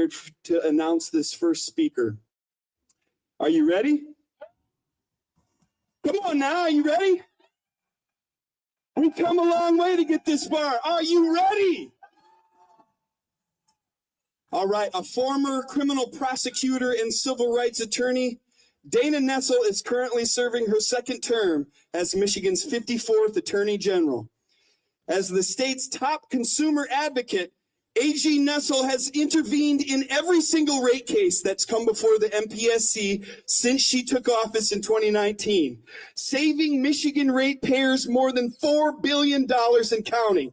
Bernard to announce this first speaker. Are you ready? Come on now, are you ready? We've come a long way to get this far. Are you ready? All right, a former criminal prosecutor and civil rights attorney, Dana Nessel is currently serving her second term as Michigan's 54th Attorney General. As the state's top consumer advocate, AG Nessel has intervened in every single rate case that's come before the MPSC since she took office in 2019, saving Michigan ratepayers more than $4 billion and counting.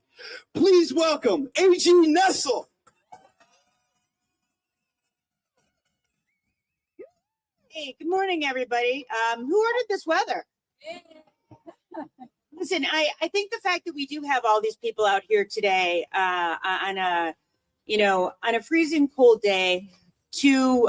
Please welcome AG Nessel. Hey, good morning, everybody. Who ordered this weather? Listen, I think the fact that we do have all these people out here today on a freezing cold day to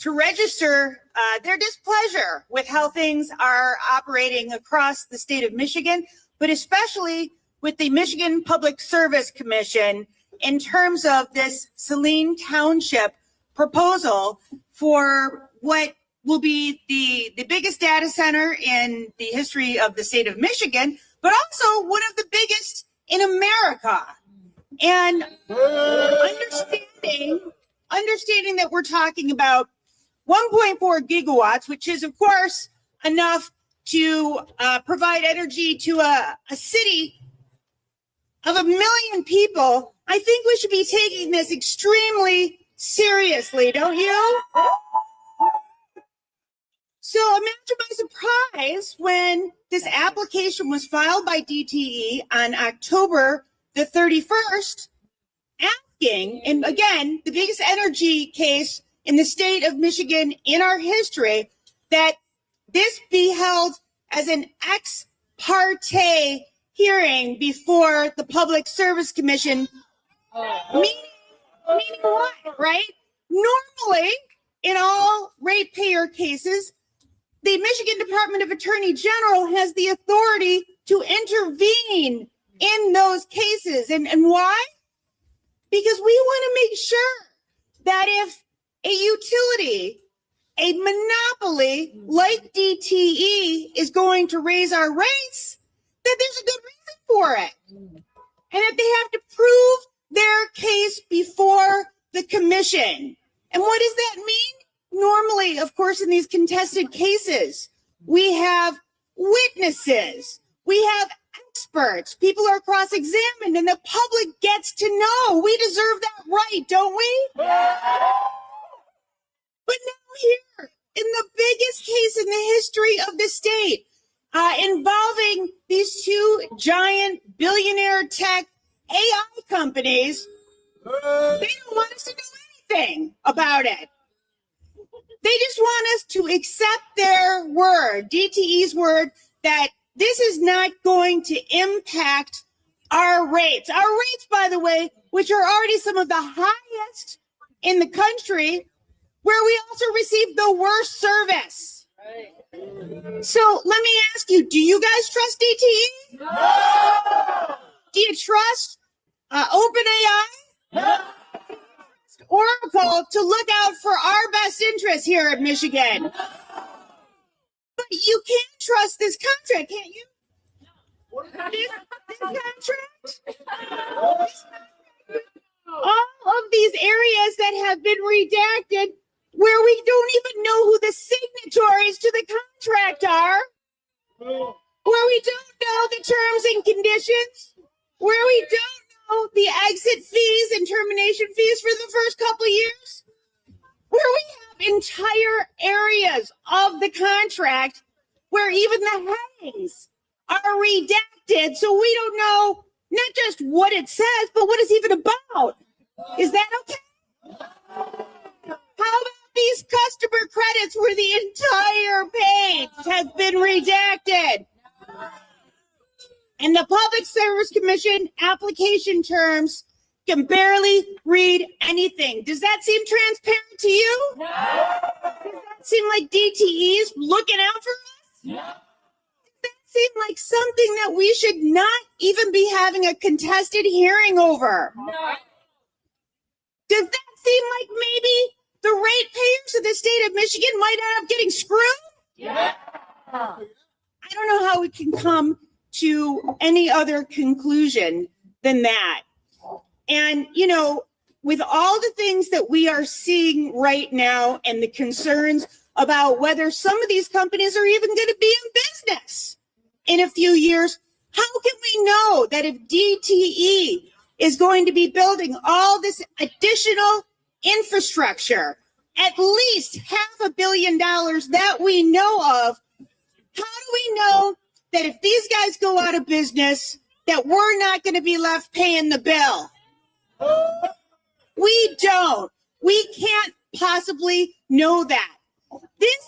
register their displeasure with how things are operating across the state of Michigan, but especially with the Michigan Public Service Commission in terms of this Saline Township proposal for what will be the biggest data center in the history of the state of Michigan, but also one of the biggest in America. And understanding that we're talking about 1.4 gigawatts, which is, of course, enough to provide energy to a city of 1 million people, I think we should be taking this extremely seriously, don't you? So imagine my surprise when this application was filed by DTE on October the 31st, asking, and again, the biggest energy case in the state of Michigan in our history, that this be held as an ex parte hearing before the Public Service Commission. Meaning what, right? Normally, in all ratepayer cases, the Michigan Department of Attorney General has the authority to intervene in those cases. And why? Because we want to make sure that if a utility, a monopoly like DTE is going to raise our rates, that there's a good reason for it. And that they have to prove their case before the commission. And what does that mean? Normally, of course, in these contested cases, we have witnesses, we have experts, people are cross-examined, and the public gets to know. We deserve that right, don't we? But now here, in the biggest case in the history of the state, involving these two giant billionaire tech AI companies, they don't want us to do anything about it. They just want us to accept their word, DTE's word, that this is not going to impact our rates. Our rates, by the way, which are already some of the highest in the country, where we also receive the worst service. Right. So let me ask you, do you guys trust DTE? No! Do you trust OpenAI? No! Oracle to look out for our best interests here in Michigan? But you can't trust this contract, can't you? This contract? All of these areas that have been redacted, where we don't even know who the signatories to the contract are, where we don't know the terms and conditions, where we don't know the exit fees and termination fees for the first couple of years, where we have entire areas of the contract where even the headings are redacted, so we don't know not just what it says, but what it's even about. Is that okay? How about these customer credits where the entire page has been redacted? And the Public Service Commission application terms can barely read anything. Does that seem transparent to you? No. Does that seem like DTE's looking out for us? No. Does that seem like something that we should not even be having a contested hearing over? No. Does that like maybe the ratepayers of the state of Michigan might end up getting screwed? Yeah. I don't know how we can come to any other conclusion than that. And, you know, with all the things that we are seeing right now and the concerns about whether some of these companies are even going to be in business in a few years, how can we know that if DTE is going to be building all this additional infrastructure, at least $500 million that we know of, how do we know that if these guys go out of business, that we're not going to be left paying the bill? We don't. We can't possibly know that. This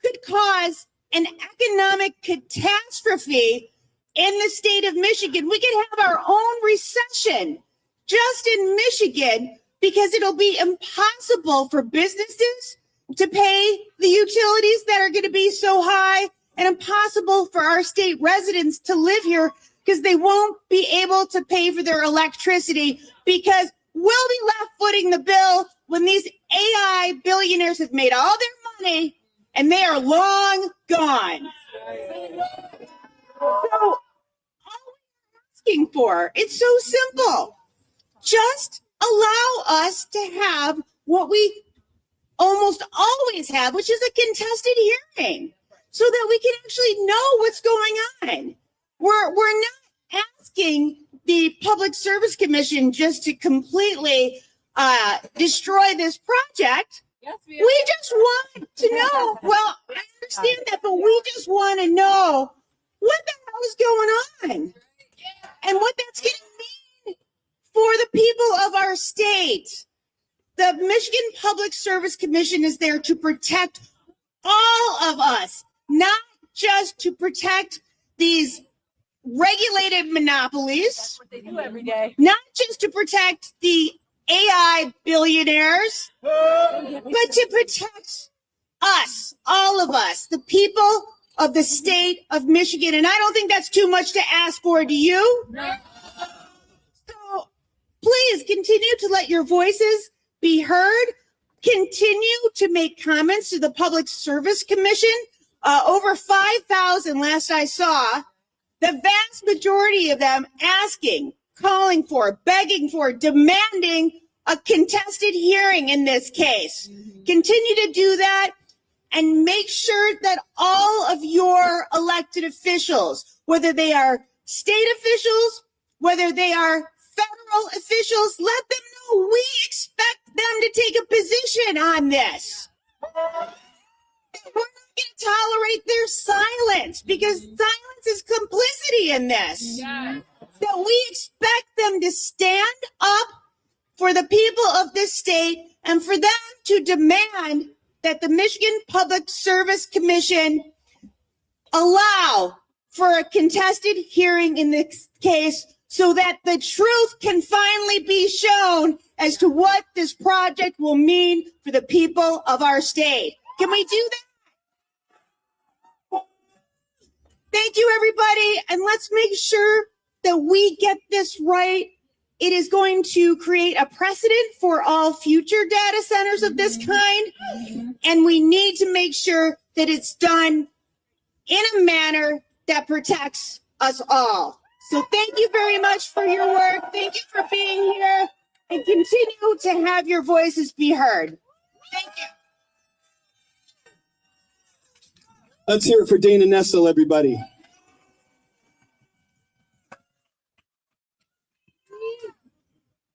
could cause an economic catastrophe in the state of Michigan. We could have our own recession just in Michigan because it'll be impossible for businesses to pay the utilities that are going to be so high, and impossible for our state residents to live here because they won't be able to pay for their electricity, because we'll be left footing the bill when these AI billionaires have made all their money and they are long gone. So all we're asking for, it's so simple. Just allow us to have what we almost always have, which is a contested hearing, so that we can actually know what's going on. We're not asking the Public Service Commission just to completely destroy this project. Yes, we just want to know. Well, I understand that, but we just want to know what the hell is going on and what that's going to mean for the people of our state. The Michigan Public Service Commission is there to protect all of us, not just to protect these regulated monopolies. That's what they do every day. Not just to protect the AI billionaires, but to protect us, all of us, the people of the state of Michigan. And I don't think that's too much to ask for, do you? No. So please continue to let your voices be heard. Continue to make comments to the Public Service Commission. Over 5,000 last I saw. The vast majority of them asking, calling for, begging for, demanding a contested hearing in this case. Continue to do that and make sure that all of your elected officials, whether they are state officials, whether they are federal officials, let them know we expect them to take a position on this. We're not going to tolerate their silence, because silence is complicity in this. Yeah. That we expect them to stand up for the people of this state and for them to demand that the Michigan Public Service Commission allow for a contested hearing in this case, so that the truth can finally be shown as to what this project will mean for the people of our state. Can we do that? Thank you, everybody. And let's make sure that we get this right. It is going to create a precedent for all future data centers of this kind. And we need to make sure that it's done in a manner that protects us all. So thank you very much for your work. Thank you for being here, and continue to have your voices be heard. Thank you. Let's hear it for Dana Nessel, everybody.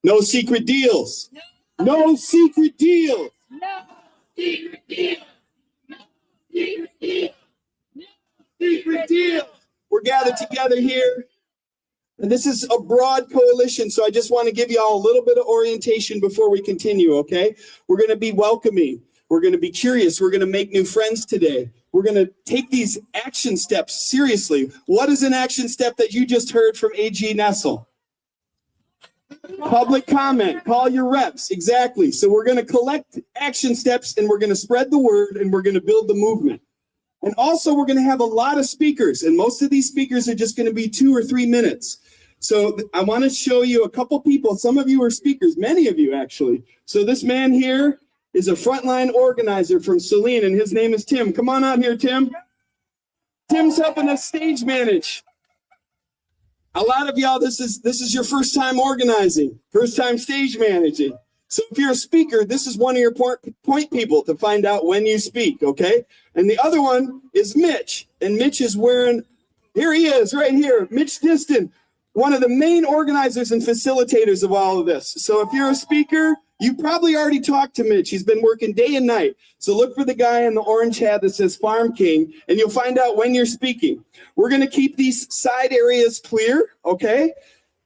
No secret deals. No secret deals. No secret deal. No secret deal. No Secret deal. We're gathered together here, and this is a broad coalition, so I just want to give you all a little bit of orientation before we continue, okay? We're going to be welcoming. We're going to be curious. We're going to make new friends today. We're going to take these action steps seriously. What is an action step that you just heard from AG Nessel? Public comment. Call your reps. Exactly. So we're going to collect action steps, and we're going to spread the word, and we're going to build the movement. And also, we're going to have a lot of speakers, and most of these speakers are just going to be 2 or 3 minutes. So I want to show you a couple people. Some of you are speakers, many of you actually. So this man here is a frontline organizer from Saline, and his name is Tim. Come on out here, Tim. Tim's helping us stage manage. A lot of y'all, this is your first time organizing, first time stage managing. So if you're a speaker, this is one of your point people to find out when you speak, okay? And the other one is Mich. And Mich is wearing, here he is, right here, Mich Diston, one of the main organizers and facilitators of all of this. So if you're a speaker, you probably already talked to Mich. He's been working day and night. So look for the guy in the orange hat that says Farm King, and you'll find out when you're speaking. We're going to keep these side areas clear, okay?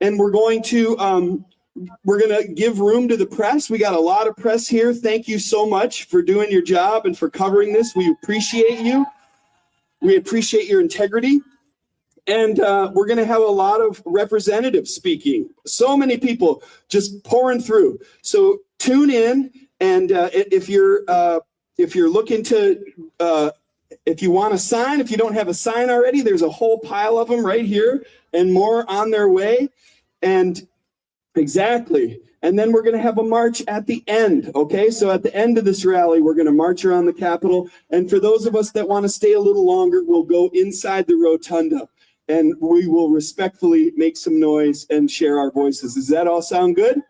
And we're going to give room to the press. We got a lot of press here. Thank you so much for doing your job and for covering this. We appreciate you. We appreciate your integrity. And we're going to have a lot of representatives speaking. So many people just pouring through. So tune in, and if you're looking to, if you want a sign, if you don't have a sign already, there's a whole pile of them right here, and more on their way. And exactly. And then we're going to have a march at the end. Okay, so at the end of this rally, we're going to march around the Capitol. And for those of us that want to stay a little longer, we'll go inside the rotunda. And we will respectfully make some noise and share our voices. Does that all sound good?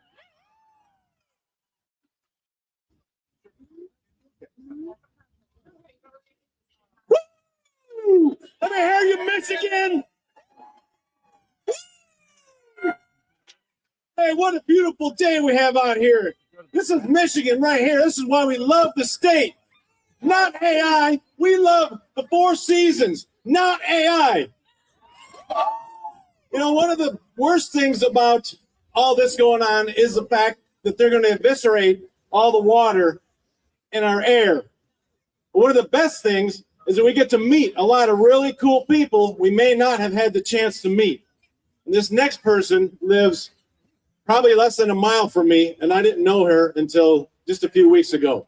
Woo! Let me hear you, Michigan! Hey, what a beautiful day we have out here. This is Michigan right here. This is why we love the state. Not AI. We love the four seasons, not AI. You know, one of the worst things about all this going on is the fact that they're going to eviscerate all the water in our air. But one of the best things is that we get to meet a lot of really cool people we may not have had the chance to meet. And this next person lives probably less than a mile from me, and I didn't know her until just a few weeks ago.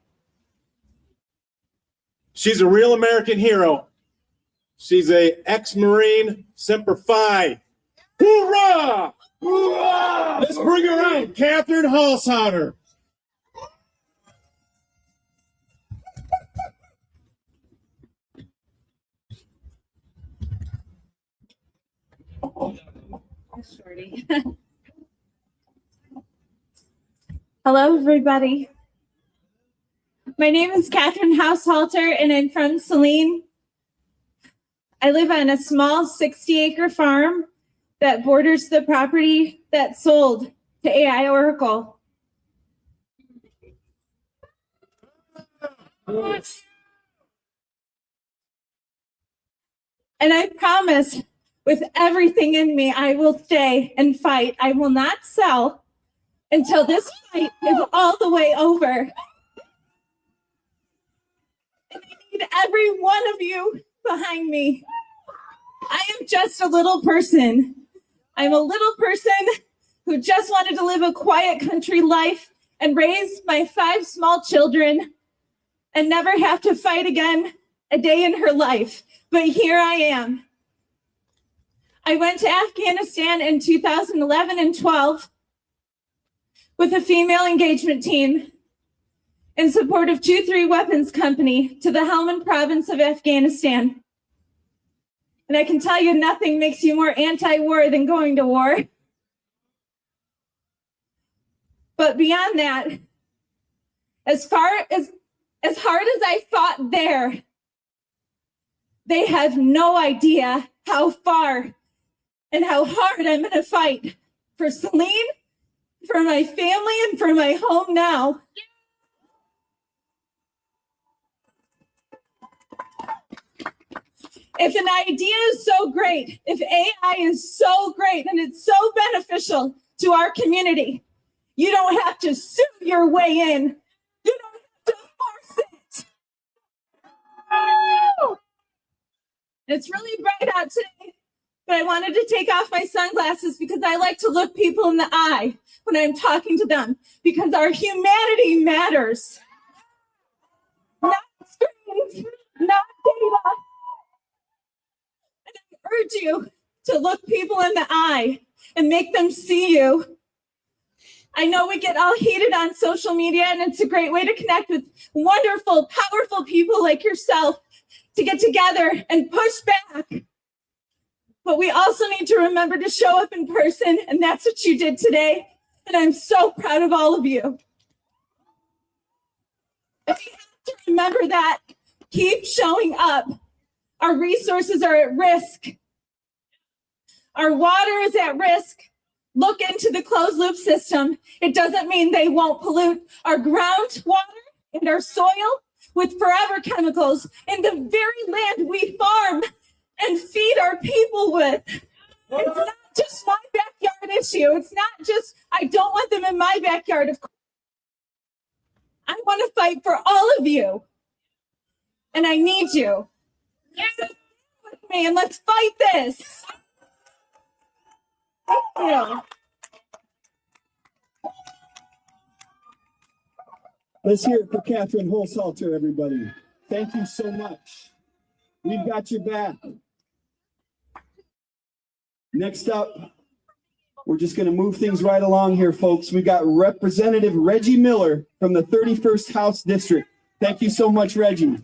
She's a real American hero. She's a ex-Marine, Semper Fi. Hoorah! Hoorah! Let's bring her out, Catherine Halshauter. Hello, everybody. My name is Catherine Halshauter, and I'm from Saline. I live on a small 60-acre farm that borders the property that sold to AI Oracle. And I promise, with everything in me, I will stay and fight. I will not sell until this fight is all the way over. And I need every one of you behind me. I am just a little person. I'm a little person who just wanted to live a quiet country life and raise my 5 small children and never have to fight again a day in her life. But here I am. I went to Afghanistan in 2011 and 12 with a female engagement team in support of 2-3 Weapons Company to the Helmand province of Afghanistan. And I can tell you, nothing makes you more anti-war than going to war. But beyond that, as hard as I fought there, they have no idea how far and how hard I'm going to fight for Saline, for my family, and for my home now. If an idea is so great, if AI is so great and it's so beneficial to our community, you don't have to sue your way in. You don't have to force it. It's really bright out today, but I wanted to take off my sunglasses because I like to look people in the eye when I'm talking to them, because our humanity matters. Not screens, not data. And I urge you to look people in the eye and make them see you. I know we get all heated on social media, and it's a great way to connect with wonderful, powerful people like yourself to get together and push back. But we also need to remember to show up in person, and that's what you did today. And I'm so proud of all of you. And we have to remember that. Keep showing up. Our resources are at risk. Our water is at risk. Look into the closed loop system. It doesn't mean they won't pollute our groundwater and our soil with forever chemicals in the very land we farm and feed our people with. It's not just my backyard issue. It's not just, I don't want them in my backyard. Of course, I want to fight for all of you. And I need you. So stand with me and let's fight this. Thank you. Let's hear it for Catherine Holsalter, everybody. Thank you so much. We've got your back. Next up, we're just going to move things right along here, folks. We've got Representative Reggie Miller from the 31st House District. Thank you so much, Reggie.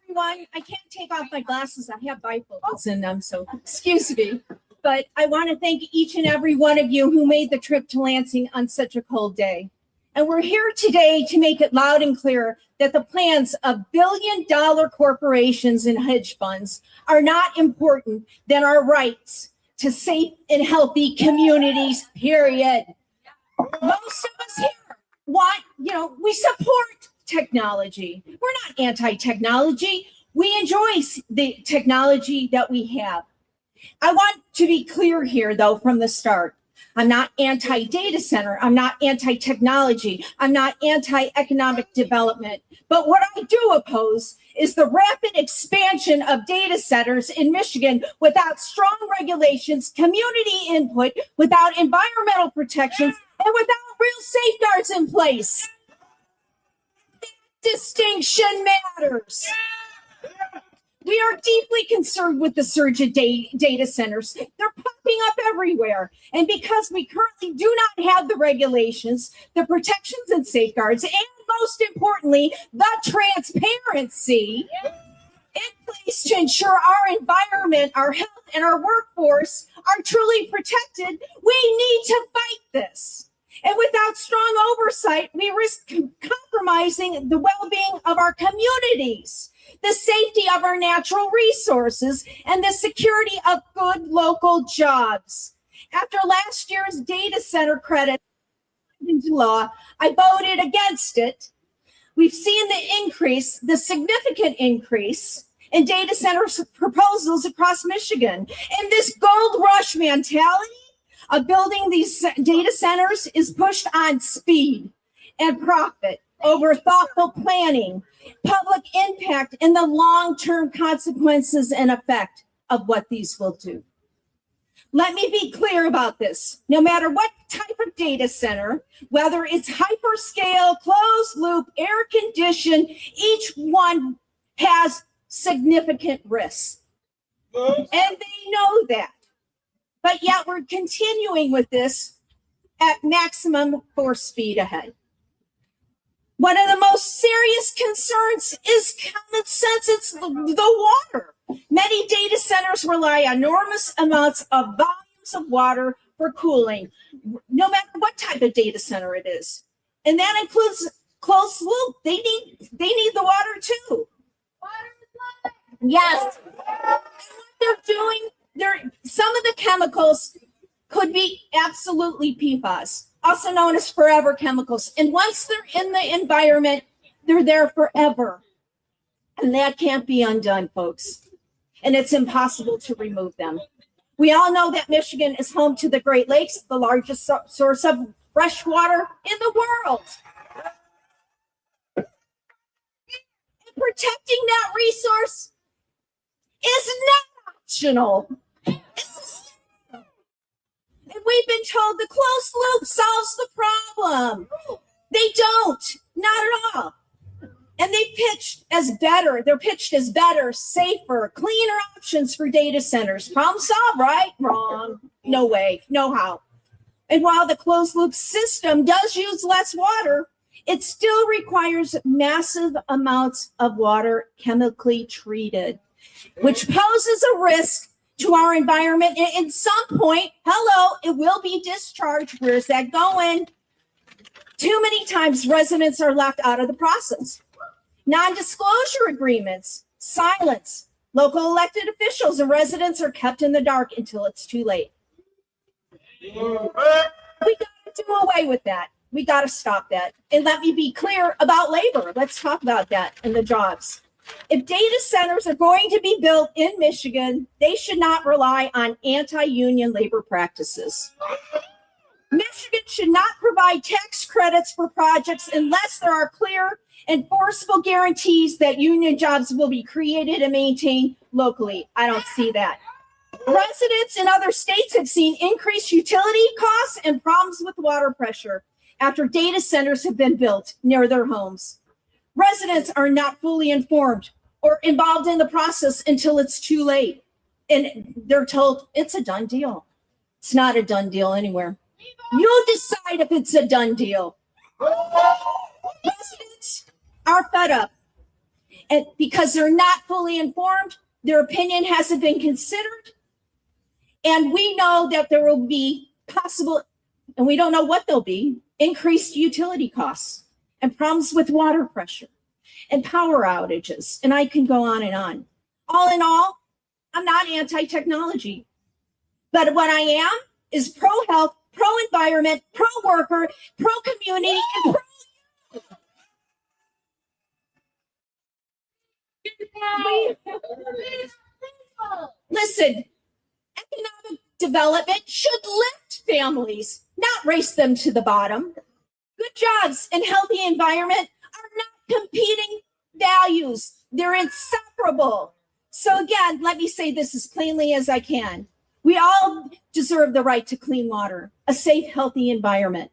Everyone, I can't take off my glasses. I have bifocals in them, so excuse me. But I want to thank each and every one of you who made the trip to Lansing on such a cold day. And we're here today to make it loud and clear that the plans of billion-dollar corporations and hedge funds are not important than our rights to safe and healthy communities, period. Most of us here want, we support technology. We're not anti-technology. We enjoy the technology that we have. I want to be clear here, though, from the start. I'm not anti-data center. I'm not anti-technology. I'm not anti-economic development. But what I do oppose is the rapid expansion of data centers in Michigan without strong regulations, community input, without environmental protections, and without real safeguards in place. Distinction matters. We are deeply concerned with the surge of data centers. They're popping up everywhere. And because we currently do not have the regulations, the protections and safeguards, and most importantly, the transparency in place to ensure our environment, our health, and our workforce are truly protected, we need to fight this. And without strong oversight, we risk compromising the well-being of our communities, the safety of our natural resources, and the security of good local jobs. After last year's data center credit into law, I voted against it. We've seen the significant increase in data center proposals across Michigan. And this gold rush mentality of building these data centers is pushed on speed and profit over thoughtful planning, public impact, and the long-term consequences and effect of what these will do. Let me be clear about this. No matter what type of data center, whether it's hyperscale, closed loop, air conditioned, each one has significant risks. And they know that. But yet we're continuing with this at maximum force speed ahead. One of the most serious concerns is common sense. It's the water. Many data centers rely on enormous amounts of volumes of water for cooling, no matter what type of data center it is. And that includes closed loop. They need the water too. Yes. And what they're doing, some of the chemicals could be absolutely PFAS, also known as forever chemicals. And once they're in the environment, they're there forever. And that can't be undone, folks. And it's impossible to remove them. We all know that Michigan is home to the Great Lakes, the largest source of fresh water in the world. And protecting that resource is not optional. It's essential. And we've been told the closed loop solves the problem. They don't, not at all. And they're pitched as better, safer, cleaner options for data centers. Problem solved, right? Wrong. No way, no how. And while the closed loop system does use less water, it still requires massive amounts of water chemically treated, which poses a risk to our environment. And at some point, hello, it will be discharged. Where's that going? Too many times residents are left out of the process. Non-disclosure agreements, silence. Local elected officials and residents are kept in the dark until it's too late. We got to do away with that. We got to stop that. And let me be clear about labor. Let's talk about that and the jobs. If data centers are going to be built in Michigan, they should not rely on anti-union labor practices. Michigan should not provide tax credits for projects unless there are clear, enforceable guarantees that union jobs will be created and maintained locally. I don't see that. Residents in other states have seen increased utility costs and problems with water pressure after data centers have been built near their homes. Residents are not fully informed or involved in the process until it's too late. And they're told it's a done deal. It's not a done deal anywhere. You decide if it's a done deal. Residents are fed up. And because they're not fully informed, their opinion hasn't been considered. And we know that there will be possible, and we don't know what they'll be, increased utility costs and problems with water pressure and power outages. And I can go on and on. All in all, I'm not anti-technology. But what I am is pro-health, pro-environment, pro-worker, pro-community, and Listen, economic development should lift families, not race them to the bottom. Good jobs and healthy environment are not competing values. They're inseparable. So again, let me say this as plainly as I can. We all deserve the right to clean water, a safe, healthy environment.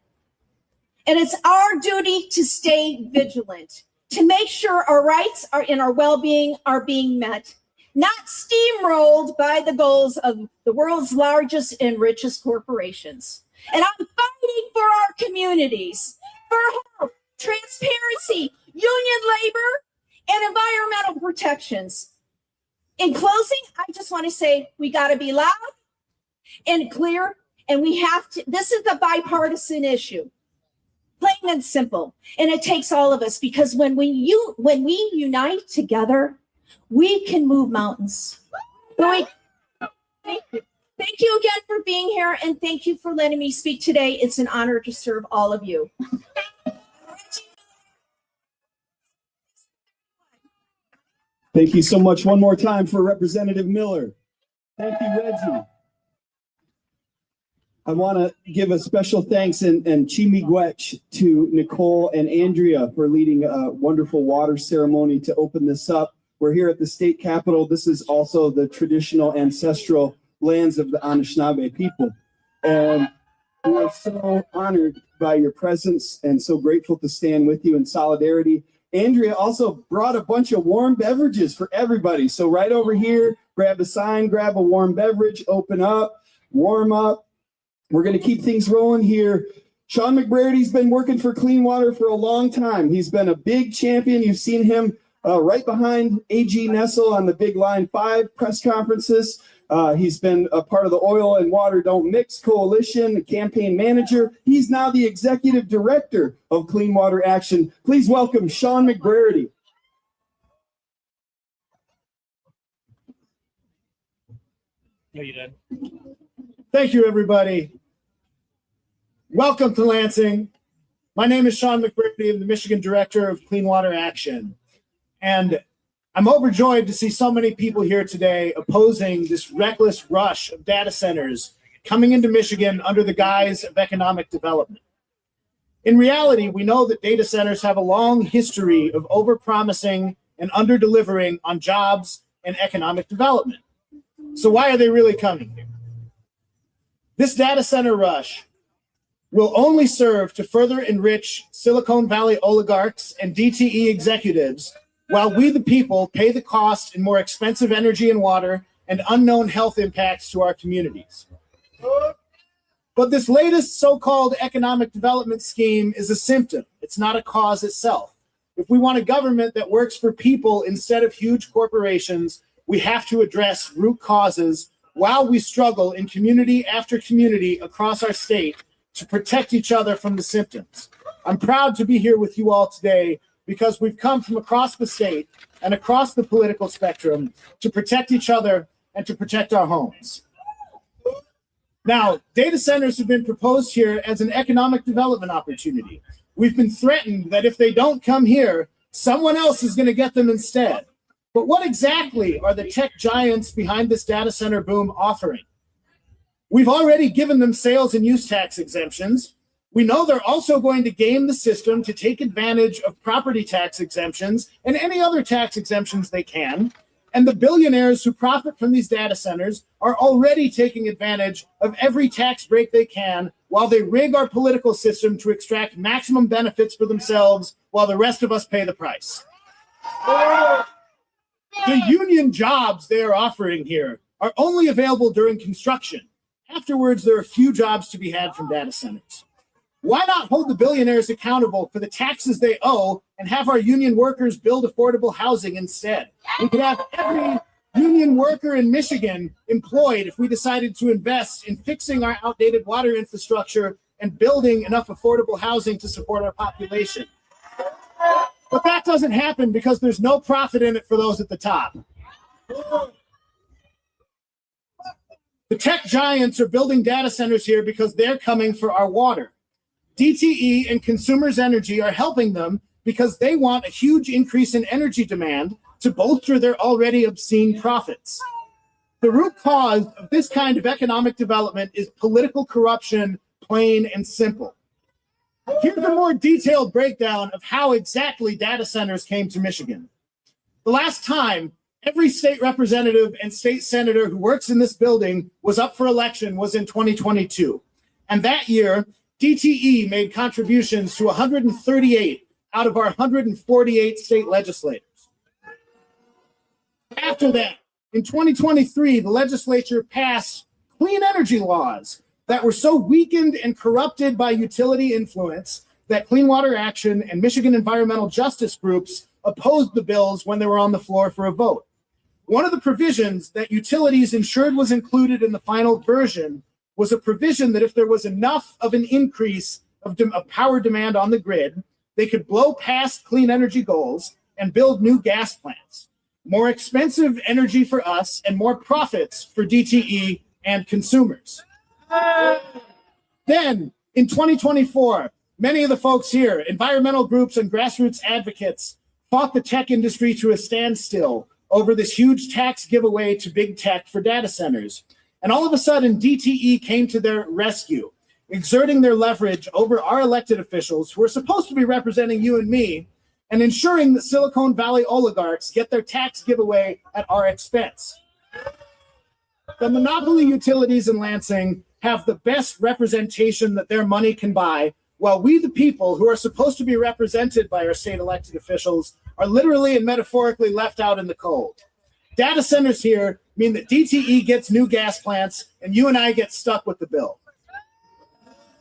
And it's our duty to stay vigilant, to make sure our rights and our well-being are being met, not steamrolled by the goals of the world's largest and richest corporations. And I'm fighting for our communities, for health, transparency, union labor, and environmental protections. In closing, I just want to say we got to be loud and clear, and we have to, this is a bipartisan issue, plain and simple. And it takes all of us, because when we unite together, we can move mountains. Thank you. Thank you again for being here, and thank you for letting me speak today. It's an honor to serve all of you. Thank you so much. One more time for Representative Miller. Thank you, Reggie. I want to give a special thanks and chimigwech to Nicole and Andrea for leading a wonderful water ceremony to open this up. We're here at the state capitol. This is also the traditional ancestral lands of the Anishinaabe people. And we are so honored by your presence and so grateful to stand with you in solidarity. Andrea also brought a bunch of warm beverages for everybody. So right over here, grab a sign, grab a warm beverage, open up, warm up. We're going to keep things rolling here. Sean McBrady's been working for clean water for a long time. He's been a big champion. You've seen him right behind AG Nessel on the big Line 5 press conferences. He's been a part of the Oil and Water Don't Mix Coalition, the campaign manager. He's now the executive director of Clean Water Action. Please welcome Sean McBrady. No, you did. Thank you, everybody. Welcome to Lansing. My name is Sean McBrady. I'm the Michigan Director of Clean Water Action. And I'm overjoyed to see so many people here today opposing this reckless rush of data centers coming into Michigan under the guise of economic development. In reality, we know that data centers have a long history of overpromising and under-delivering on jobs and economic development. So why are they really coming here? This data center rush will only serve to further enrich Silicon Valley oligarchs and DTE executives, while we the people pay the cost in more expensive energy and water and unknown health impacts to our communities. But this latest so-called economic development scheme is a symptom. It's not a cause itself. If we want a government that works for people instead of huge corporations, we have to address root causes while we struggle in community after community across our state to protect each other from the symptoms. I'm proud to be here with you all today because we've come from across the state and across the political spectrum to protect each other and to protect our homes. Now, data centers have been proposed here as an economic development opportunity. We've been threatened that if they don't come here, someone else is going to get them instead. But what exactly are the tech giants behind this data center boom offering? We've already given them sales and use tax exemptions. We know they're also going to game the system to take advantage of property tax exemptions and any other tax exemptions they can. And the billionaires who profit from these data centers are already taking advantage of every tax break they can while they rig our political system to extract maximum benefits for themselves while the rest of us pay the price. The union jobs they are offering here are only available during construction. Afterwards, there are few jobs to be had from data centers. Why not hold the billionaires accountable for the taxes they owe and have our union workers build affordable housing instead? We could have every union worker in Michigan employed if we decided to invest in fixing our outdated water infrastructure and building enough affordable housing to support our population. But that doesn't happen because there's no profit in it for those at the top. The tech giants are building data centers here because they're coming for our water. DTE and Consumers Energy are helping them because they want a huge increase in energy demand to bolster their already obscene profits. The root cause of this kind of economic development is political corruption, plain and simple. Here's a more detailed breakdown of how exactly data centers came to Michigan. The last time every state representative and state senator who works in this building was up for election was in 2022. And that year, DTE made contributions to 138 out of our 148 state legislators. After that, in 2023, the legislature passed clean energy laws that were so weakened and corrupted by utility influence that Clean Water Action and Michigan environmental justice groups opposed the bills when they were on the floor for a vote. One of the provisions that utilities ensured was included in the final version was a provision that if there was enough of an increase of power demand on the grid, they could blow past clean energy goals and build new gas plants. More expensive energy for us and more profits for DTE and consumers. Then, in 2024, many of the folks here, environmental groups and grassroots advocates, fought the tech industry to a standstill over this huge tax giveaway to big tech for data centers. And all of a sudden, DTE came to their rescue, exerting their leverage over our elected officials who are supposed to be representing you and me, and ensuring that Silicon Valley oligarchs get their tax giveaway at our expense. The monopoly utilities in Lansing have the best representation that their money can buy, while we, the people who are supposed to be represented by our state elected officials, are literally and metaphorically left out in the cold. Data centers here mean that DTE gets new gas plants and you and I get stuck with the bill.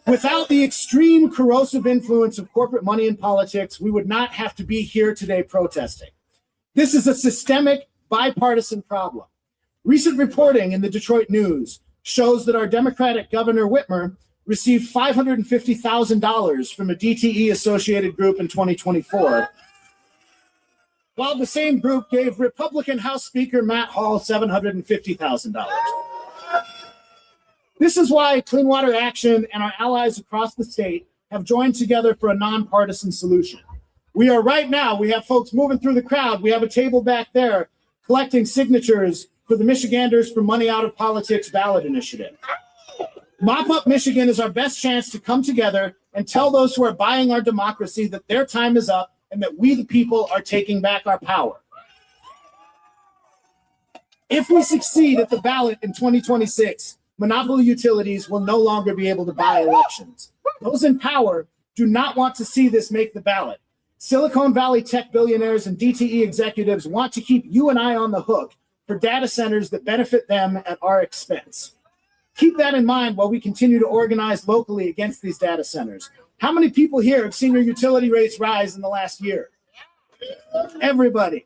Without the extreme corrosive influence of corporate money in politics, we would not have to be here today protesting. This is a systemic, bipartisan problem. Recent reporting in the Detroit News shows that our Democratic Governor Whitmer received $550,000 from a DTE-associated group in 2024, while the same group gave Republican House Speaker Matt Hall $750,000. This is why Clean Water Action and our allies across the state have joined together for a nonpartisan solution. We have folks moving through the crowd. We have a table back there collecting signatures for the Michiganders for Money Out of Politics ballot initiative. Mop Up Michigan is our best chance to come together and tell those who are buying our democracy that their time is up and that we, the people, are taking back our power. If we succeed at the ballot in 2026, monopoly utilities will no longer be able to buy elections. Those in power do not want to see this make the ballot. Silicon Valley tech billionaires and DTE executives want to keep you and I on the hook for data centers that benefit them at our expense. Keep that in mind while we continue to organize locally against these data centers. How many people here have seen your utility rates rise in the last year? Everybody.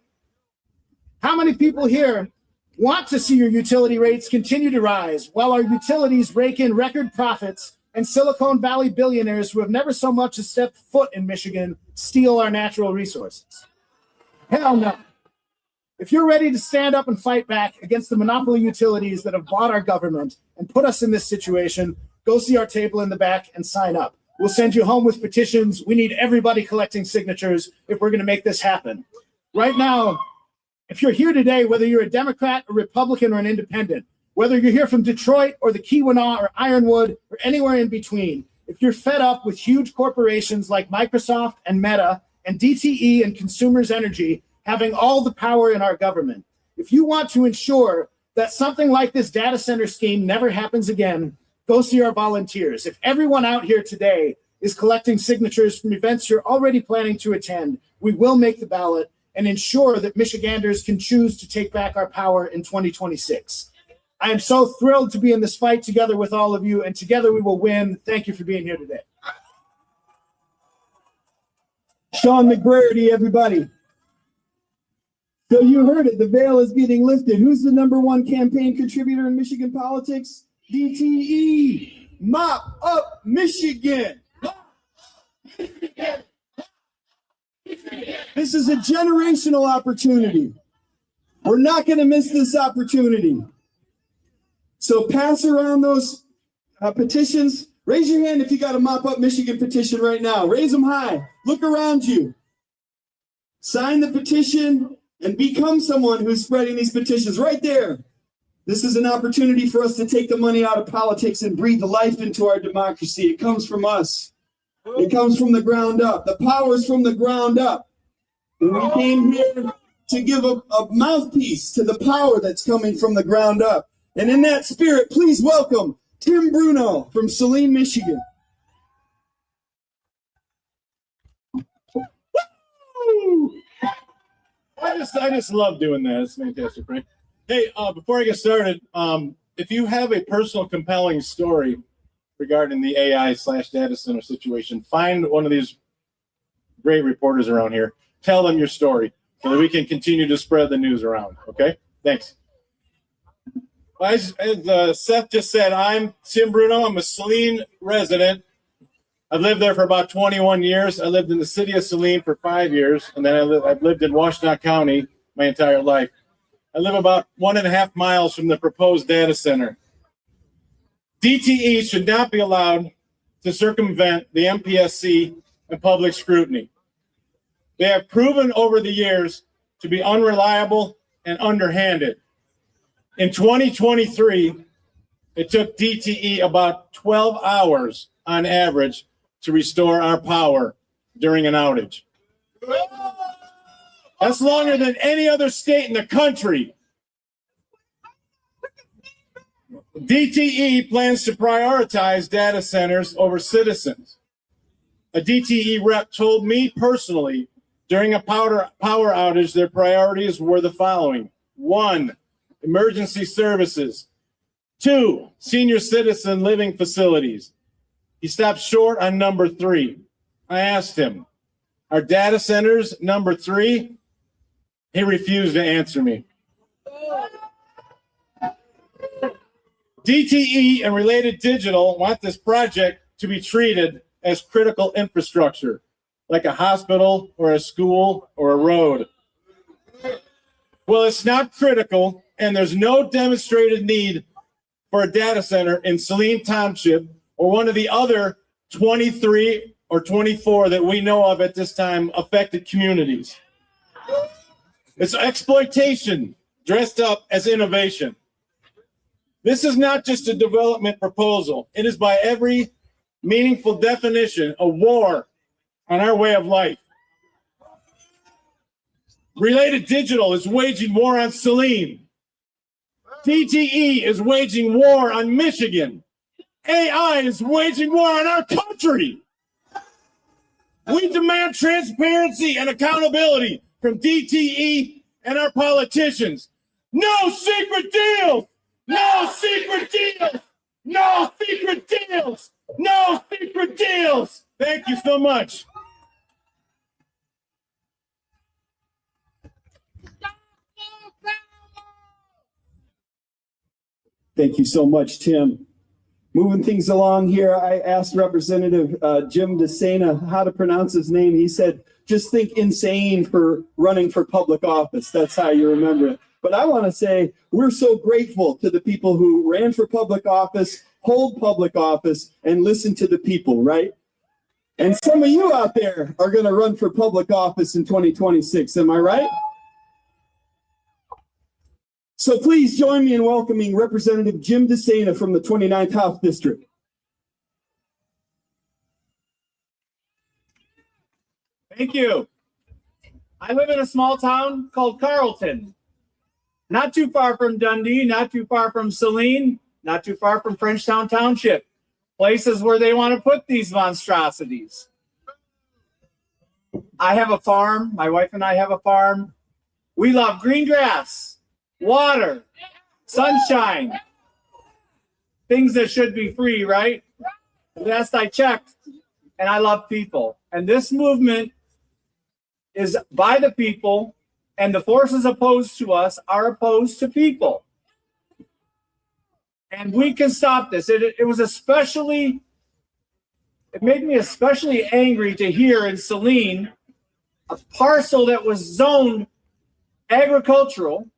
How many people here want to see your utility rates continue to rise while our utilities rake in record profits and Silicon Valley billionaires who have never so much as stepped foot in Michigan steal our natural resources? Hell no. If you're ready to stand up and fight back against the monopoly utilities that have bought our government and put us in this situation, go see our table in the back and sign up. We'll send you home with petitions. We need everybody collecting signatures if we're going to make this happen. Right now, if you're here today, whether you're a Democrat, a Republican, or an independent, whether you're here from Detroit or the Keweenaw or Ironwood or anywhere in between, if you're fed up with huge corporations like Microsoft and Meta and DTE and Consumers Energy having all the power in our government, if you want to ensure that something like this data center scheme never happens again, go see our volunteers. If everyone out here today is collecting signatures from events you're already planning to attend, we will make the ballot and ensure that Michiganders can choose to take back our power in 2026. I am so thrilled to be in this fight together with all of you, and together we will win. Thank you for being here today. Sean McBrady, everybody. So you heard it, the veil is getting lifted. Who's the #1 campaign contributor in Michigan politics? DTE. Mop up Michigan. This is a generational opportunity. We're not going to miss this opportunity. So pass around those petitions. Raise your hand if you got a Mop Up Michigan petition right now. Raise them high. Look around you. Sign the petition and become someone who's spreading these petitions right there. This is an opportunity for us to take the money out of politics and breathe life into our democracy. It comes from us. It comes from the ground up. The power's from the ground up. And we came here to give a mouthpiece to the power that's coming from the ground up. And in that spirit, please welcome Tim Bruno from Saline, Michigan. I just love doing that. It's fantastic, right? Hey, before I get started, if you have a personal compelling story regarding the AI/data center situation, find one of these great reporters around here. Tell them your story so that we can continue to spread the news around. Okay? Thanks. As Seth just said, I'm Tim Bruno. I'm a Saline resident. I've lived there for about 21 years. I lived in the city of Saline for 5 years, and then I've lived in Washtenaw County my entire life. I live about 1.5 miles from the proposed data center. DTE should not be allowed to circumvent the MPSC and public scrutiny. They have proven over the years to be unreliable and underhanded. In 2023, it took DTE about 12 hours on average to restore our power during an outage. That's longer than any other state in the country. DTE plans to prioritize data centers over citizens. A DTE rep told me personally during a power outage, their priorities were the following. 1, emergency services. 2, senior citizen living facilities. He stopped short on number 3. I asked him, are data centers number 3? He refused to answer me. DTE and Related Digital want this project to be treated as critical infrastructure, like a hospital or a school or a road. Well, it's not critical, and there's no demonstrated need for a data center in Saline Township or one of the other 23 or 24 that we know of at this time affected communities. It's exploitation dressed up as innovation. This is not just a development proposal. It is by every meaningful definition a war on our way of life. Related Digital is waging war on Saline. DTE is waging war on Michigan. AI is waging war on our country. We demand transparency and accountability from DTE and our politicians. No secret deals! No secret deals! No secret deals! No secret deals! Thank you so much. Thank you so much, Tim. Moving things along here, I asked Representative Jim DeSena how to pronounce his name. He said, just think insane for running for public office. That's how you remember it. But I want to say we're so grateful to the people who ran for public office, hold public office, and listen to the people, right? And some of you out there are going to run for public office in 2026. Am I right? So please join me in welcoming Representative Jim DeSena from the 29th House District. Thank you. I live in a small town called Carlton. Not too far from Dundee, not too far from Saline, not too far from Frenchtown Township. Places where they want to put these monstrosities. I have a farm. My wife and I have a farm. We love green grass, water, sunshine, things that should be free, right? Last I checked, and I love people. And this movement is by the people, and the forces opposed to us are opposed to people. And we can stop this. It was especially, it made me especially angry to hear in Saline, a parcel that was zoned agricultural.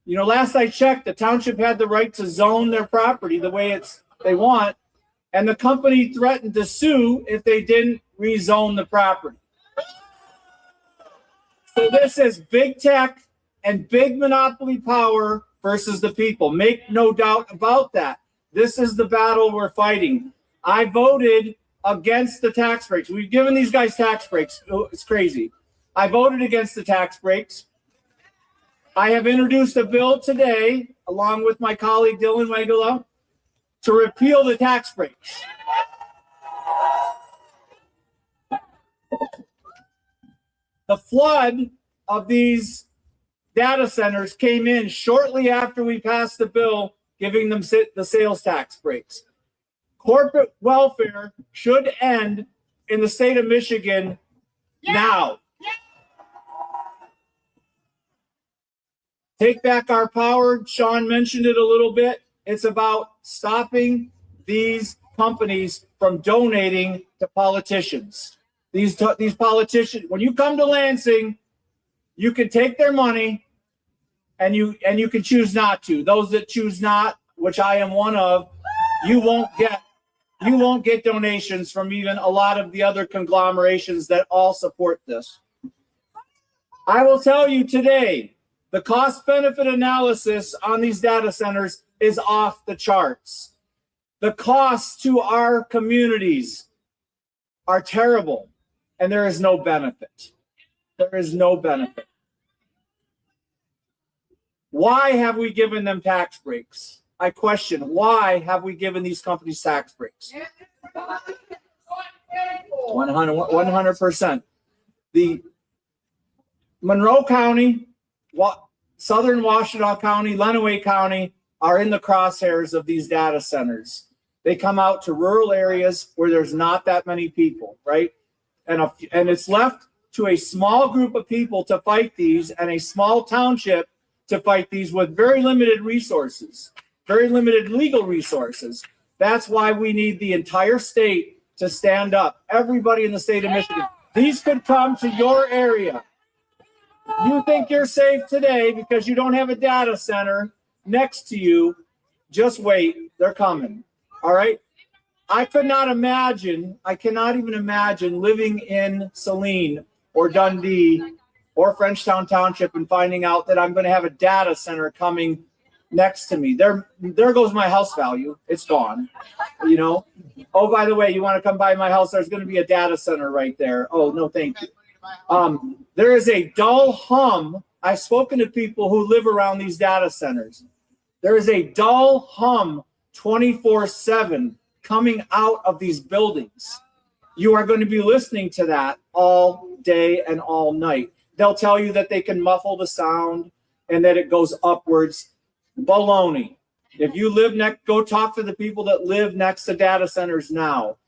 You know, last I checked, the township had the right to zone their property the way they want, and the company threatened to sue if they didn't rezone the property. So this is big tech and big monopoly power versus the people. Make no doubt about that. This is the battle we're fighting. I voted against the tax breaks. We've given these guys tax breaks. It's crazy. I voted against the tax breaks. I have introduced a bill today, along with my colleague Dylan Wegela, to repeal the tax breaks. The flood of these data centers came in shortly after we passed the bill giving them the sales tax breaks. Corporate welfare should end in the state of Michigan now. Take back our power. Sean mentioned it a little bit. It's about stopping these companies from donating to politicians. These politicians, when you come to Lansing, you can take their money and you can choose not to. Those that choose not, which I am one of, you won't get donations from even a lot of the other conglomerations that all support this. I will tell you today, the cost-benefit analysis on these data centers is off the charts. The costs to our communities are terrible, and there is no benefit. There is no benefit. Why have we given them tax breaks? I question, why have we given these companies tax breaks? 100%. The Monroe County, Southern Washtenaw County, Lenawee County are in the crosshairs of these data centers. They come out to rural areas where there's not that many people, right? And it's left to a small group of people to fight these and a small township to fight these with very limited resources, very limited legal resources. That's why we need the entire state to stand up. Everybody in the state of Michigan. These could come to your area. You think you're safe today because you don't have a data center next to you. Just wait, they're coming. All right. I cannot even imagine living in Saline or Dundee or Frenchtown Township and finding out that I'm going to have a data center coming next to me. There goes my house value. It's gone. You know, oh, by the way, you want to come by my house? There's going to be a data center right there. Oh, no, thank you. There is a dull hum. I've spoken to people who live around these data centers. There is a dull hum 24/7 coming out of these buildings. You are going to be listening to that all day and all night. They'll tell you that they can muffle the sound and that it goes upwards. Baloney. If you live next, go talk to the people that live next to data centers now.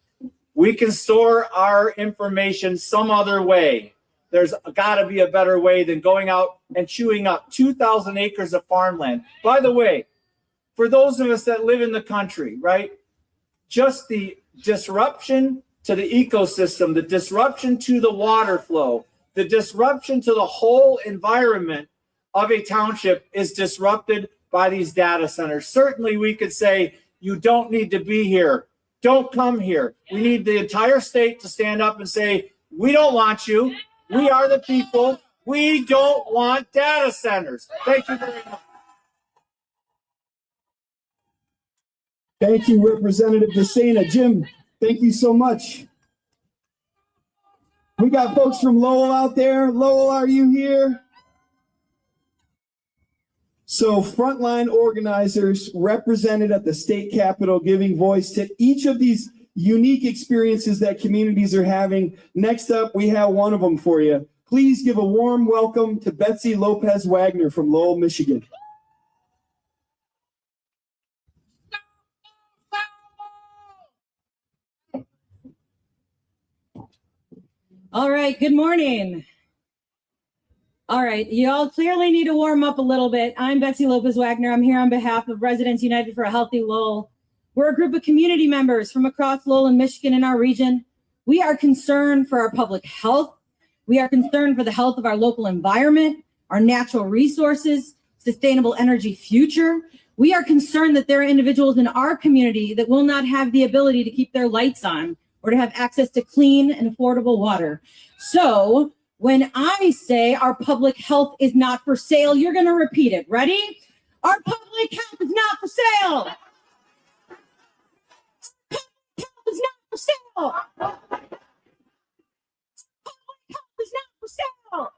We can store our information some other way. There's got to be a better way than going out and chewing up 2,000 acres of farmland. By the way, for those of us that live in the country, right, just the disruption to the ecosystem, the disruption to the water flow, the disruption to the whole environment of a township is disrupted by these data centers. Certainly we could say, you don't need to be here. Don't come here. We need the entire state to stand up and say, we don't want you. We are the people. We don't want data centers. Thank you very much. Thank you, Representative DeSena. Jim, thank you so much. We got folks from Lowell out there. Lowell, are you here? So frontline organizers represented at the state capitol, giving voice to each of these unique experiences that communities are having. Next up, we have one of them for you. Please give a warm welcome to Betsy Lopez Wagner from Lowell, Michigan. All right, good morning. All right, you all clearly need to warm up a little bit. I'm Betsy Lopez Wagner. I'm here on behalf of Residents United for a Healthy Lowell. We're a group of community members from across Lowell and Michigan in our region. We are concerned for our public health. We are concerned for the health of our local environment, our natural resources, sustainable energy future. We are concerned that there are individuals in our community that will not have the ability to keep their lights on or to have access to clean and affordable water. So when I say our public health is not for sale, you're going to repeat it. Ready? Our public health is not for sale. Public health is not for sale. Public health is not for sale.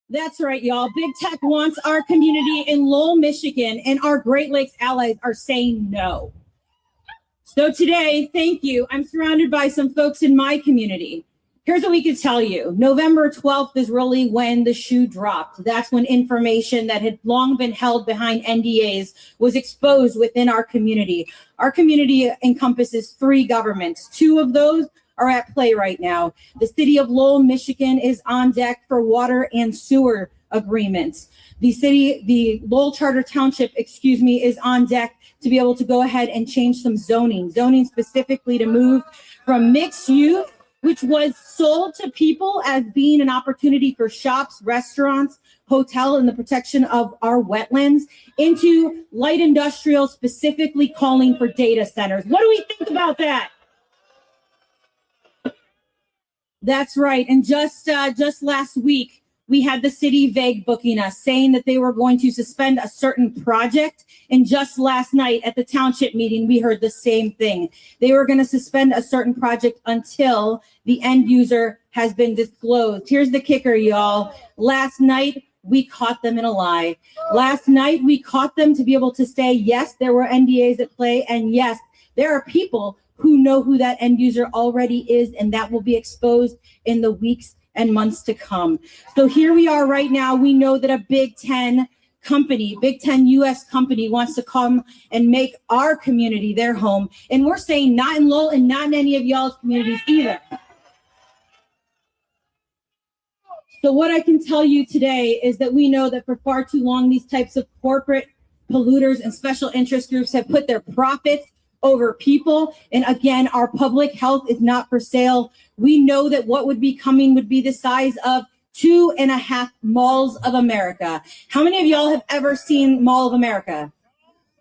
That's right, y'all. Big tech wants our community in Lowell, Michigan, and our Great Lakes allies are saying no. So today, thank you. I'm surrounded by some folks in my community. Here's what we could tell you. November 12th is really when the shoe dropped. That's when information that had long been held behind NDAs was exposed within our community. Our community encompasses 3 governments. 2 of those are at play right now. The city of Lowell, Michigan is on deck for water and sewer agreements. The Lowell Charter Township, is on deck to be able to go ahead and change some zoning specifically to move from mixed use, which was sold to people as being an opportunity for shops, restaurants, hotel, and the protection of our wetlands, into light industrial, specifically calling for data centers. What do we think about that? That's right. And just last week, we had the city vague booking us, saying that they were going to suspend a certain project. And just last night at the township meeting, we heard the same thing. They were going to suspend a certain project until the end user has been disclosed. Here's the kicker, y'all. Last night, we caught them in a lie. Last night, we caught them to be able to say, yes, there were NDAs at play. And yes, there are people who know who that end user already is, and that will be exposed in the weeks and months to come. So here we are right now. We know that a Big Ten US company wants to come and make our community their home. And we're saying not in Lowell and not in any of y'all's communities either. So what I can tell you today is that we know that for far too long, these types of corporate polluters and special interest groups have put their profits over people. And again, our public health is not for sale. We know that what would be coming would be the size of 2.5 malls of America. How many of y'all have ever seen Mall of America?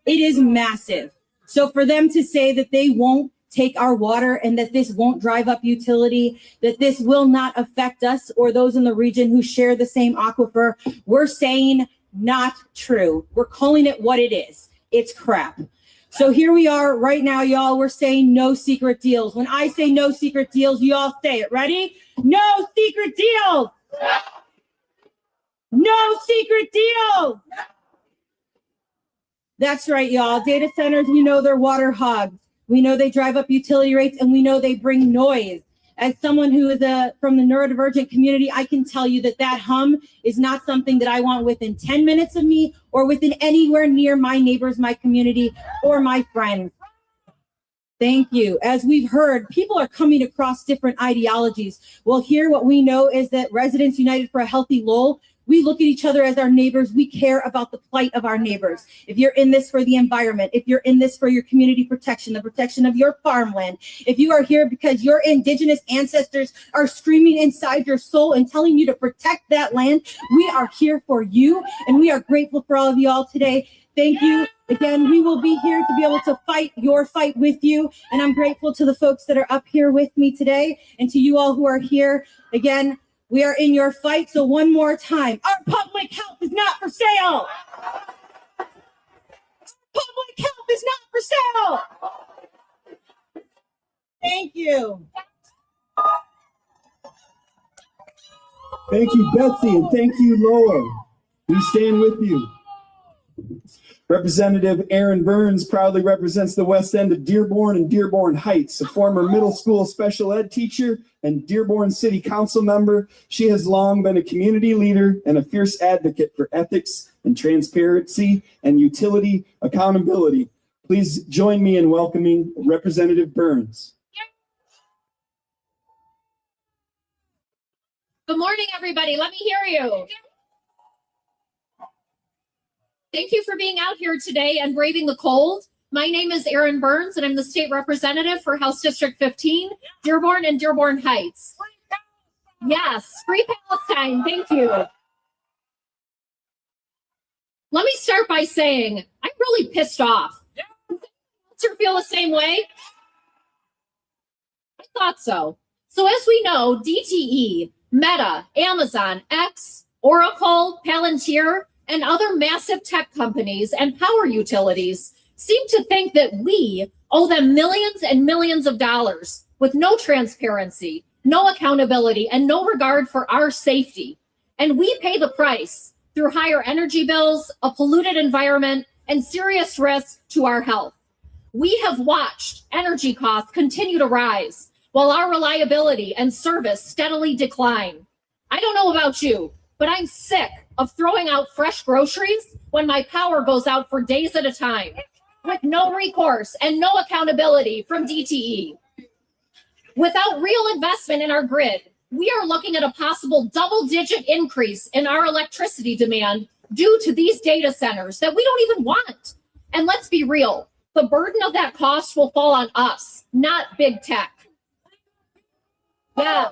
It is massive. So for them to say that they won't take our water and that this won't drive up utility, that this will not affect us or those in the region who share the same aquifer, we're saying not true. We're calling it what it is. It's crap. So here we are right now, y'all. We're saying no secret deals. When I say no secret deals, you all say it. Ready? No secret deals. No secret deals. That's right, y'all. Data centers, we know they're water hogs. We know they drive up utility rates, and we know they bring noise. As someone who is from the neurodivergent community, I can tell you that that hum is not something that I want within 10 minutes of me or within anywhere near my neighbors, my community, or my friends. Thank you. As we've heard, people are coming across different ideologies. Well, here what we know is that Residents United for a Healthy Lowell, we look at each other as our neighbors. We care about the plight of our neighbors. If you're in this for the environment, if you're in this for your community protection, the protection of your farmland, if you are here because your indigenous ancestors are screaming inside your soul and telling you to protect that land, we are here for you, and we are grateful for all of you all today. Thank you. Again, we will be here to be able to fight your fight with you, and I'm grateful to the folks that are up here with me today, and to you all who are here. Again, we are in your fight, so one more time. Our public health is not for sale. Public health is not for sale. Thank you. Thank you, Betsy, and thank you, Lowell. We stand with you. Representative Aaron Burns proudly represents the west end of Dearborn and Dearborn Heights, a former middle school special ed teacher and Dearborn City Council member. She has long been a community leader and a fierce advocate for ethics and transparency and utility accountability. Please join me in welcoming Representative Burns. Good morning, everybody. Let me hear you. Thank you for being out here today and braving the cold. My name is Aaron Burns, and I'm the state representative for House District 15, Dearborn and Dearborn Heights. Yes, free Palestine. Thank you. Let me start by saying I'm really pissed off. Does you feel the same way? I thought so. So as we know, DTE, Meta, Amazon, X, Oracle, Palantir, and other massive tech companies and power utilities seem to think that we owe them millions and millions of dollars with no transparency, no accountability, and no regard for our safety. And we pay the price through higher energy bills, a polluted environment, and serious risk to our health. We have watched energy costs continue to rise while our reliability and service steadily decline. I don't know about you, but I'm sick of throwing out fresh groceries when my power goes out for days at a time, with no recourse and no accountability from DTE. Without real investment in our grid, we are looking at a possible double-digit increase in our electricity demand due to these data centers that we don't even want. And let's be real, the burden of that cost will fall on us, not big tech. Yeah.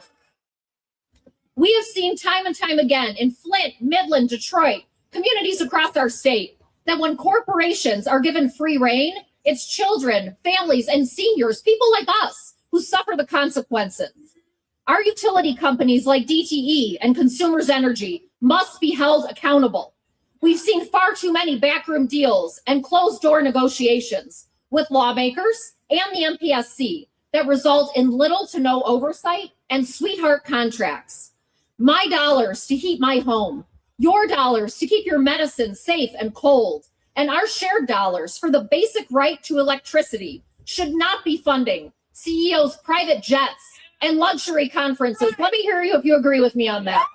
We have seen time and time again in Flint, Midland, Detroit, communities across our state, that when corporations are given free rein, it's children, families, and seniors, people like us, who suffer the consequences. Our utility companies like DTE and Consumers Energy must be held accountable. We've seen far too many backroom deals and closed-door negotiations with lawmakers and the MPSC that result in little to no oversight and sweetheart contracts. My dollars to heat my home, your dollars to keep your medicine safe and cold, and our shared dollars for the basic right to electricity should not be funding CEOs' private jets and luxury conferences. Let me hear you if you agree with me on that.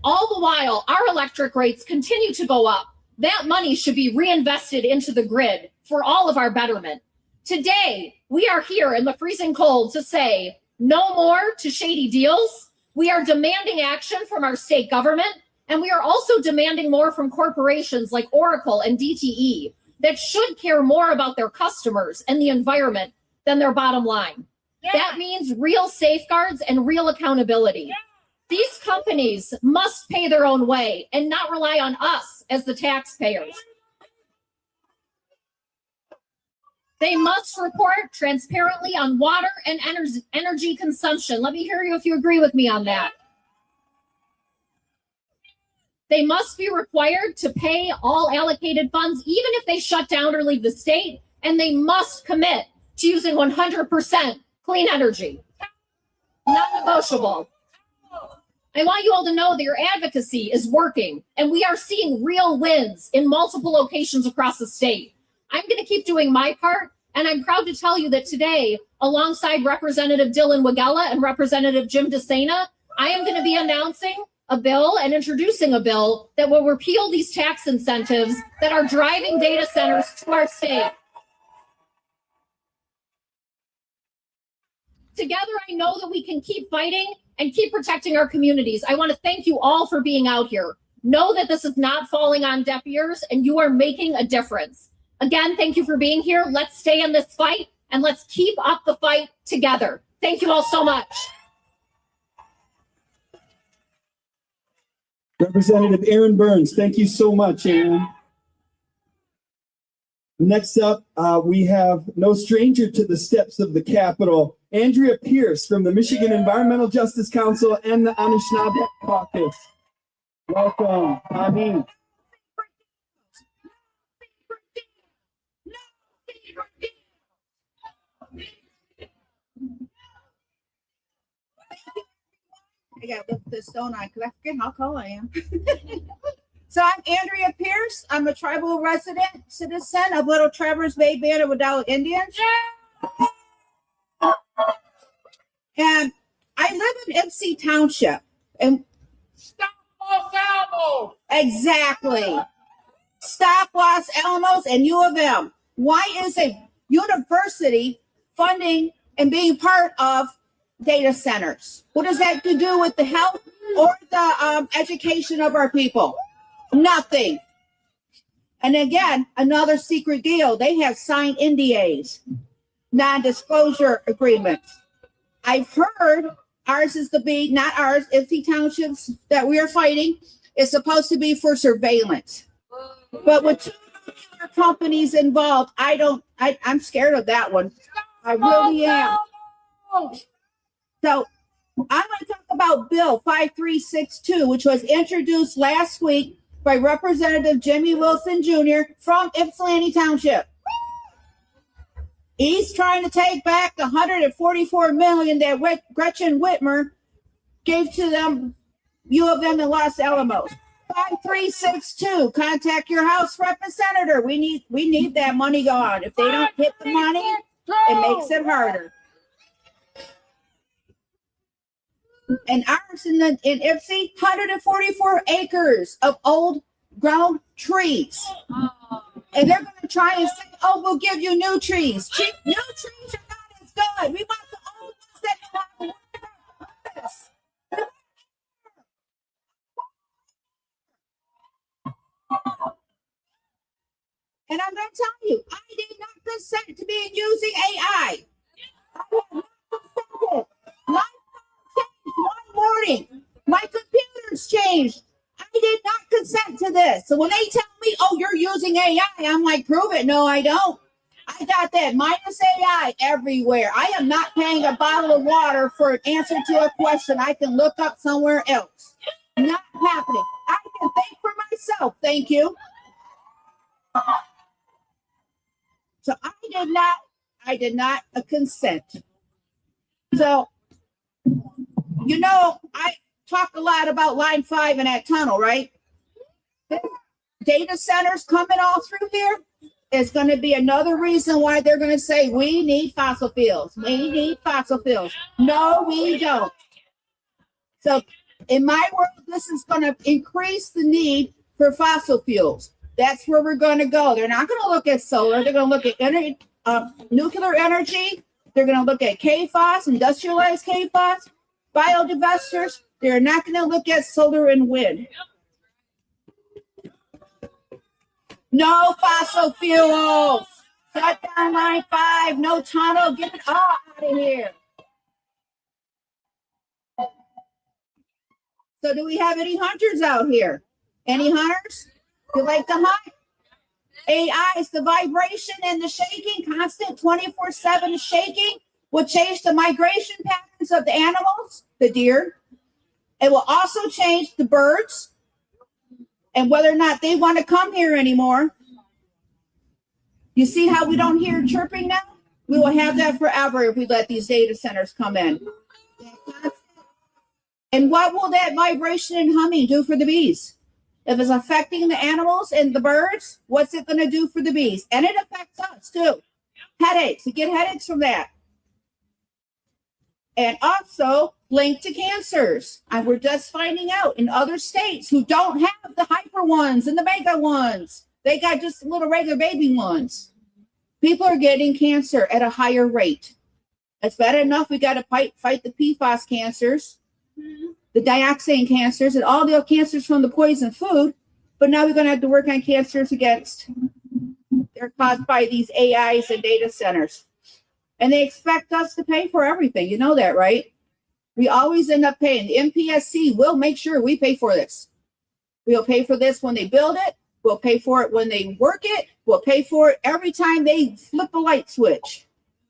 All the while, our electric rates continue to go up. That money should be reinvested into the grid for all of our betterment. Today, we are here in the freezing cold to say no more to shady deals. We are demanding action from our state government, and we are also demanding more from corporations like Oracle and DTE that should care more about their customers and the environment than their bottom line. Yeah. That means real safeguards and real accountability. Yeah. These companies must pay their own way and not rely on us as the taxpayers. They must report transparently on water and energy consumption. Let me hear you if you agree with me on that. They must be required to pay all allocated funds, even if they shut down or leave the state, and they must commit to using 100% clean energy. Non-negotiable. I want you all to know that your advocacy is working, and we are seeing real wins in multiple locations across the state. I'm going to keep doing my part, and I'm proud to tell you that today, alongside Representative Dylan Wagella and Representative Jim DeSena, I am going to be announcing a bill and introducing a bill that will repeal these tax incentives that are driving data centers to our state. Together, I know that we can keep fighting and keep protecting our communities. I want to thank you all for being out here. Know that this is not falling on deaf ears, and you are making a difference. Again, thank you for being here. Let's stay in this fight, and let's keep up the fight together. Thank you all so much. Representative Aaron Burns, thank you so much, Aaron. Next up, we have no stranger to the steps of the Capitol, Andrea Pierce from the Michigan Environmental Justice Council and the Anishinaabe Caucus. Welcome, Ani. I got to lift this stone on because I forget how tall I am. So I'm Andrea Pierce. I'm a tribal resident citizen of Little Traverse Bay Band of Wadala Indians. And I live in Ypsi Township. And stop Los Alamos! Exactly. Stop Los Alamos and U of M. Why is a university funding and being part of data centers? What does that have to do with the health or the education of our people? Nothing. And again, another secret deal. They have signed NDAs, non-disclosure agreements. I've heard ours is to be, not ours, Ypsi Townships that we are fighting is supposed to be for surveillance. But with two nuclear companies involved, I'm scared of that one. I really am. So I'm going to talk about Bill 5362, which was introduced last week by Representative Jimmy Wilson Jr. from Ypsilanti Township. He's trying to take back the $144 million that Gretchen Whitmer gave to them, U of M in Los Alamos. 5362, contact your House rep and senator. We need that money gone. If they don't hit the money, it makes it harder. And ours in Ypsi, 144 acres of old ground trees. And they're going to try and say, oh, we'll give you new trees. New trees are not as good. We want the old ones that know how to work this. And I'm going to tell you, I did not consent to be using AI. I have not consented. My one morning, my computer's changed. I did not consent to this. So when they tell me, oh, you're using AI, I'm like, prove it. No, I don't. I got that minus AI everywhere. I am not paying a bottle of water for an answer to a question I can look up somewhere else. Not happening. I can think for myself. Thank you. So I did not consent. So, you know, I talk a lot about line 5 and that tunnel, right? Data centers coming all through here is going to be another reason why they're going to say we need fossil fuels. We need fossil fuels. No, we don't. So in my world, this is going to increase the need for fossil fuels. That's where we're going to go. They're not going to look at solar. They're going to look at nuclear energy. They're going to look at KFOS, industrialized KFOS, biodiversity. They're not going to look at solar and wind. No fossil fuels. Shut down line 5. No tunnel. Get it all out of here. So do we have any hunters out here? Any hunters? You like to hunt? AI is the vibration and the shaking, constant 24/7 shaking will change the migration patterns of the animals, the deer. It will also change the birds and whether or not they want to come here anymore. You see how we don't hear chirping now? We will have that forever if we let these data centers come in. And what will that vibration and humming do for the bees? If it's affecting the animals and the birds, what's it going to do for the bees? And it affects us too. Headaches. You get headaches from that. And also linked to cancers. And we're just finding out in other states who don't have the hyper ones and the mega ones. They got just little regular baby ones. People are getting cancer at a higher rate. It's bad enough we got to fight the PFAS cancers, the dioxin cancers, and all the cancers from the poison food. But now we're going to have to work on cancers they're caused by these AIs and data centers. And they expect us to pay for everything. You know that, right? We always end up paying. The MPSC will make sure we pay for this. We'll pay for this when they build it. We'll pay for it when they work it. We'll pay for it every time they flip a light switch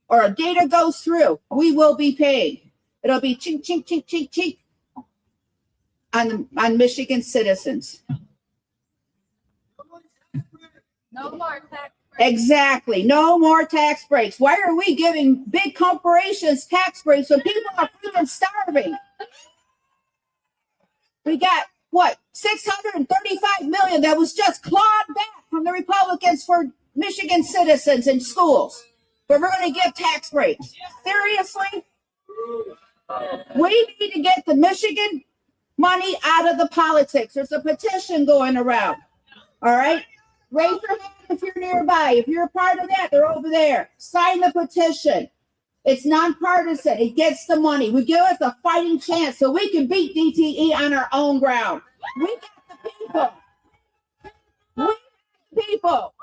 or a data goes through. We will be paying. It'll be chink, chink, chink, chink, chink on Michigan citizens. No more tax. Exactly. No more tax breaks. Why are we giving big corporations tax breaks when people are freaking starving? We got what, 635 million that was just clawed back from the Republicans for Michigan citizens and schools. But we're going to give tax breaks. Seriously? We need to get the Michigan money out of the politics. There's a petition going around. All right? Raise your hand if you're nearby. If you're a part of that, they're over there. Sign the petition. It's nonpartisan. It gets the money. We give us a fighting chance so we can beat DTE on our own ground. We got the people. We got the people.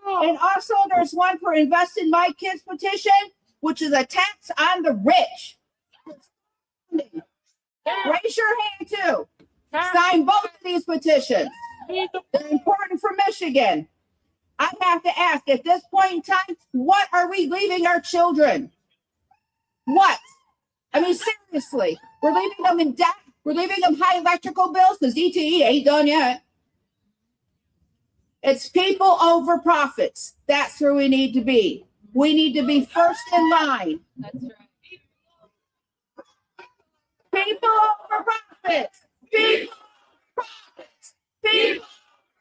And also there's one for Invest in My Kids petition, which is a tax on the rich. Raise your hand too. Sign both of these petitions. They're important for Michigan. I have to ask, at this point in time, what are we leaving our children? What? I mean, seriously, we're leaving them in debt. We're leaving them high electrical bills because DTE ain't done yet. It's people over profits. That's where we need to be. We need to be first in line. That's right. People over profits. People over profits. People over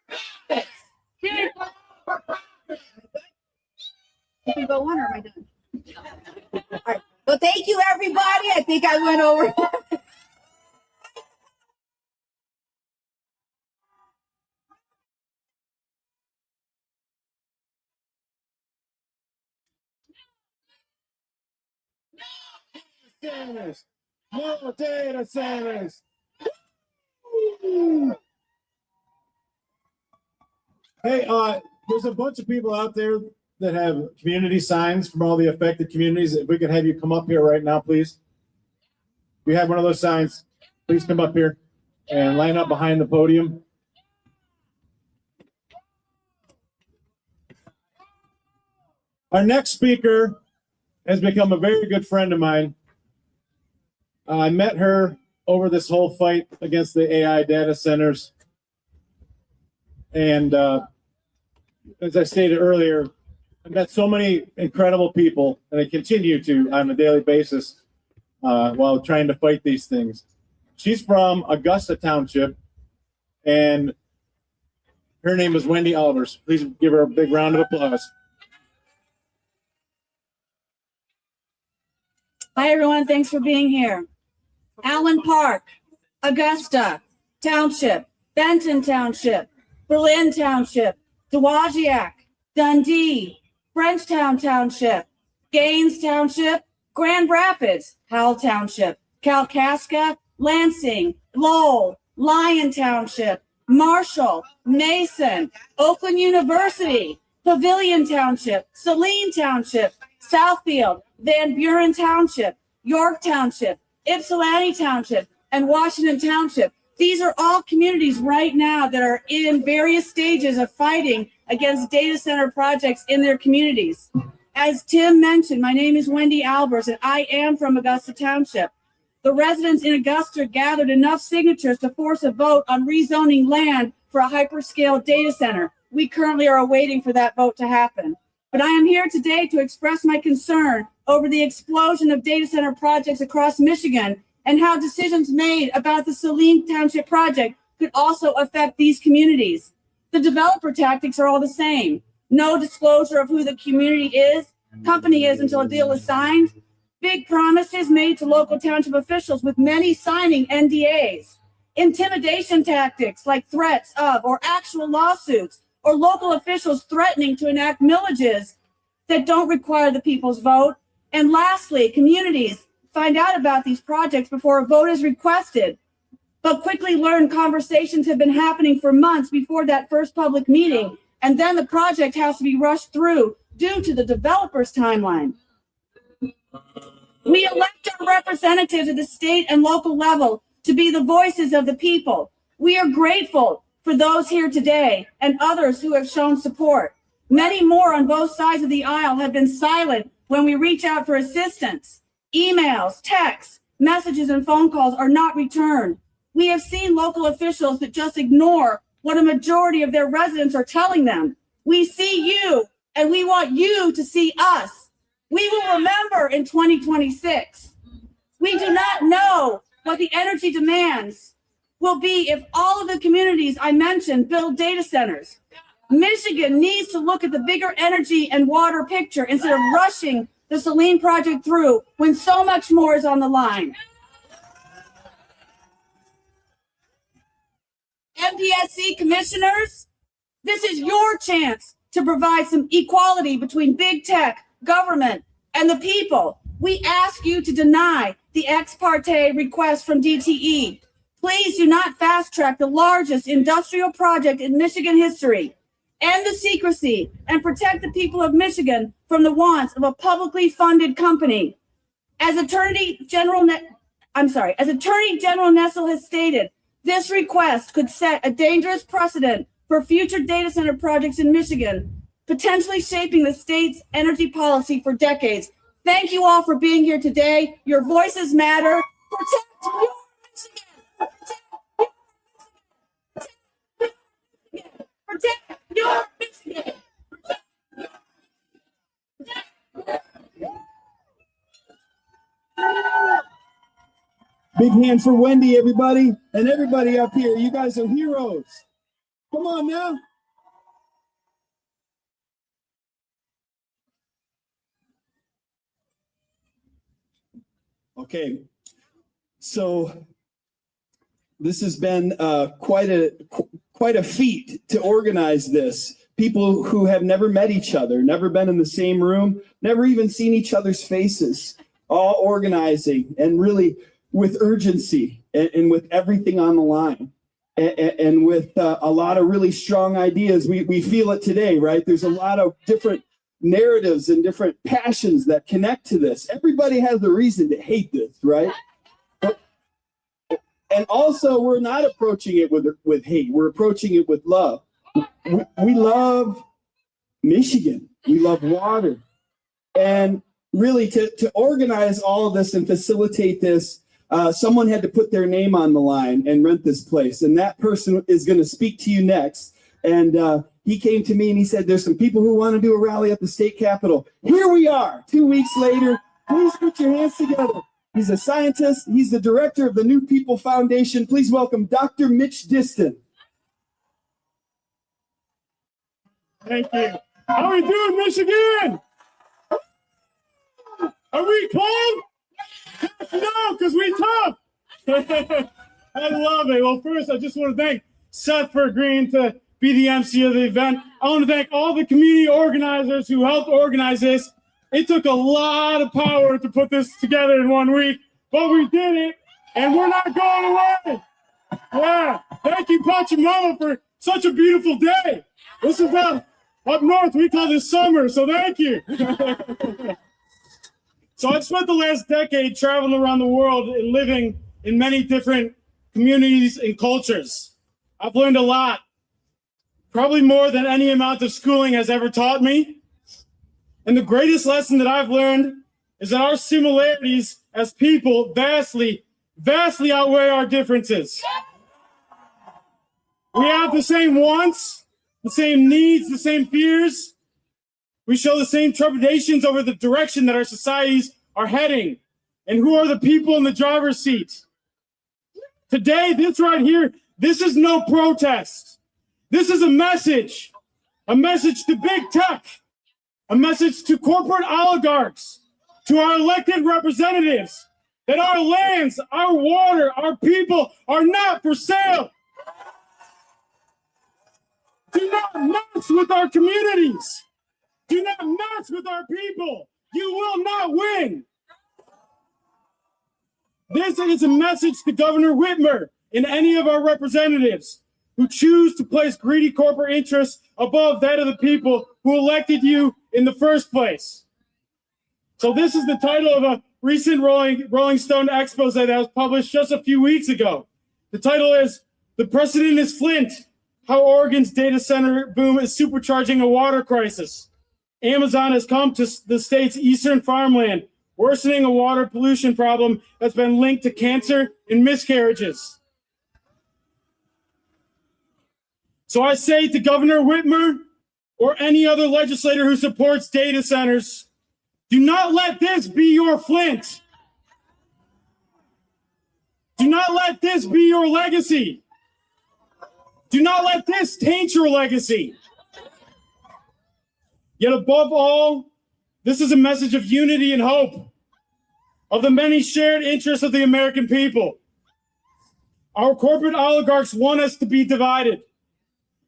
profits. People over profits. Can we go on or am I done? All right. Well, thank you, everybody. I think I went over. Centers. No data centers. Hey, there's a bunch of people out there that have community signs from all the affected communities. If we could have you come up here right now, please. If you have one of those signs, please come up here and line up behind the podium. Our next speaker has become a very good friend of mine. I met her over this whole fight against the AI data centers. And as I stated earlier, I've met so many incredible people, and I continue to on a daily basis while trying to fight these things. She's from Augusta Township, and her name is Wendy Albers. Please give her a big round of applause. Hi, everyone. Thanks for being here. Allen Park, Augusta Township, Benton Township, Berlin Township, Dowagiac, Dundee, Frenchtown Township, Gaines Township, Grand Rapids, Howell Township, Kalkaska, Lansing, Lowell, Lyon Township, Marshall, Mason, Oakland University, Pavilion Township, Saline Township, Southfield, Van Buren Township, York Township, Ypsilanti Township, and Washington Township. These are all communities right now that are in various stages of fighting against data center projects in their communities. As Tim mentioned, my name is Wendy Albers, and I am from Augusta Township. The residents in Augusta gathered enough signatures to force a vote on rezoning land for a hyperscale data center. We currently are awaiting for that vote to happen. But I am here today to express my concern over the explosion of data center projects across Michigan and how decisions made about the Saline Township project could also affect these communities. The developer tactics are all the same. No disclosure of who the company is until a deal is signed. Big promises made to local township officials with many signing NDAs. Intimidation tactics like threats of or actual lawsuits, or local officials threatening to enact millages that don't require the people's vote. And lastly, communities find out about these projects before a vote is requested, but quickly learn conversations have been happening for months before that first public meeting, and then the project has to be rushed through due to the developer's timeline. We elect our representatives at the state and local level to be the voices of the people. We are grateful for those here today and others who have shown support. Many more on both sides of the aisle have been silent when we reach out for assistance. Emails, texts, messages, and phone calls are not returned. We have seen local officials that just ignore what a majority of their residents are telling them. We see you, and we want you to see us. We will remember in 2026. We do not know what the energy demands will be if all of the communities I mentioned build data centers. Michigan needs to look at the bigger energy and water picture instead of rushing the Saline project through when so much more is on the line. MPSC commissioners, this is your chance to provide some equality between big tech, government, and the people. We ask you to deny the ex parte request from DTE. Please do not fast track the largest industrial project in Michigan history. End the secrecy and protect the people of Michigan from the wants of a publicly funded company. As Attorney General Nessel has stated, this request could set a dangerous precedent for future data center projects in Michigan, potentially shaping the state's energy policy for decades. Thank you all for being here today. Your voices matter. Protect your Michigan. Protect your Michigan. Big hand for Wendy, everybody, and everybody up here. You guys are heroes. Come on now. Okay, so this has been quite a feat to organize this. People who have never met each other, never been in the same room, never even seen each other's faces, all organizing and really with urgency and with everything on the line and with a lot of really strong ideas. We feel it today, right? There's a lot of different narratives and different passions that connect to this. Everybody has a reason to hate this, right? And also, we're not approaching it with hate. We're approaching it with love. We love Michigan. We love water. And really, to organize all of this and facilitate this, someone had to put their name on the line and rent this place. And that person is going to speak to you next. And he came to me and he said, there's some people who want to do a rally at the state capitol. Here we are, 2 weeks later. Please put your hands together. He's a scientist. He's the director of the New People Foundation. Please welcome Dr. Mich Diston. Thank you. How are we doing, Michigan? Are we cold? No, because we tough. I love it. Well, first, I just want to thank Seth for agreeing to be the MC of the event. I want to thank all the community organizers who helped organize this. It took a lot of power to put this together in 1 week, but we did it, and we're not going away. Yeah, thank you, Pachamama, for such a beautiful day. This is up north, we call this summer, so thank you. So I've spent the last decade traveling around the world and living in many different communities and cultures. I've learned a lot, probably more than any amount of schooling has ever taught me. And the greatest lesson that I've learned is that our similarities as people vastly, vastly outweigh our differences. We have the same wants, the same needs, the same fears. We show the same trepidations over the direction that our societies are heading. And who are the people in the driver's seat? Today, this right here, this is no protest. This is a message to big tech, a message to corporate oligarchs, to our elected representatives, that our lands, our water, our people are not for sale. Do not mess with our communities. Do not mess with our people. You will not win. This is a message to Governor Whitmer and any of our representatives who choose to place greedy corporate interests above that of the people who elected you in the first place. So this is the title of a recent Rolling Stone expose that was published just a few weeks ago. The title is "The Precedent is Flint: How Oregon's Data Center Boom is Supercharging a Water Crisis. Amazon has come to the state's eastern farmland, worsening a water pollution problem that's been linked to cancer and miscarriages." So I say to Governor Whitmer or any other legislator who supports data centers, do not let this be your Flint. Do not let this be your legacy. Do not let this taint your legacy. Yet above all, this is a message of unity and hope, of the many shared interests of the American people. Our corporate oligarchs want us to be divided.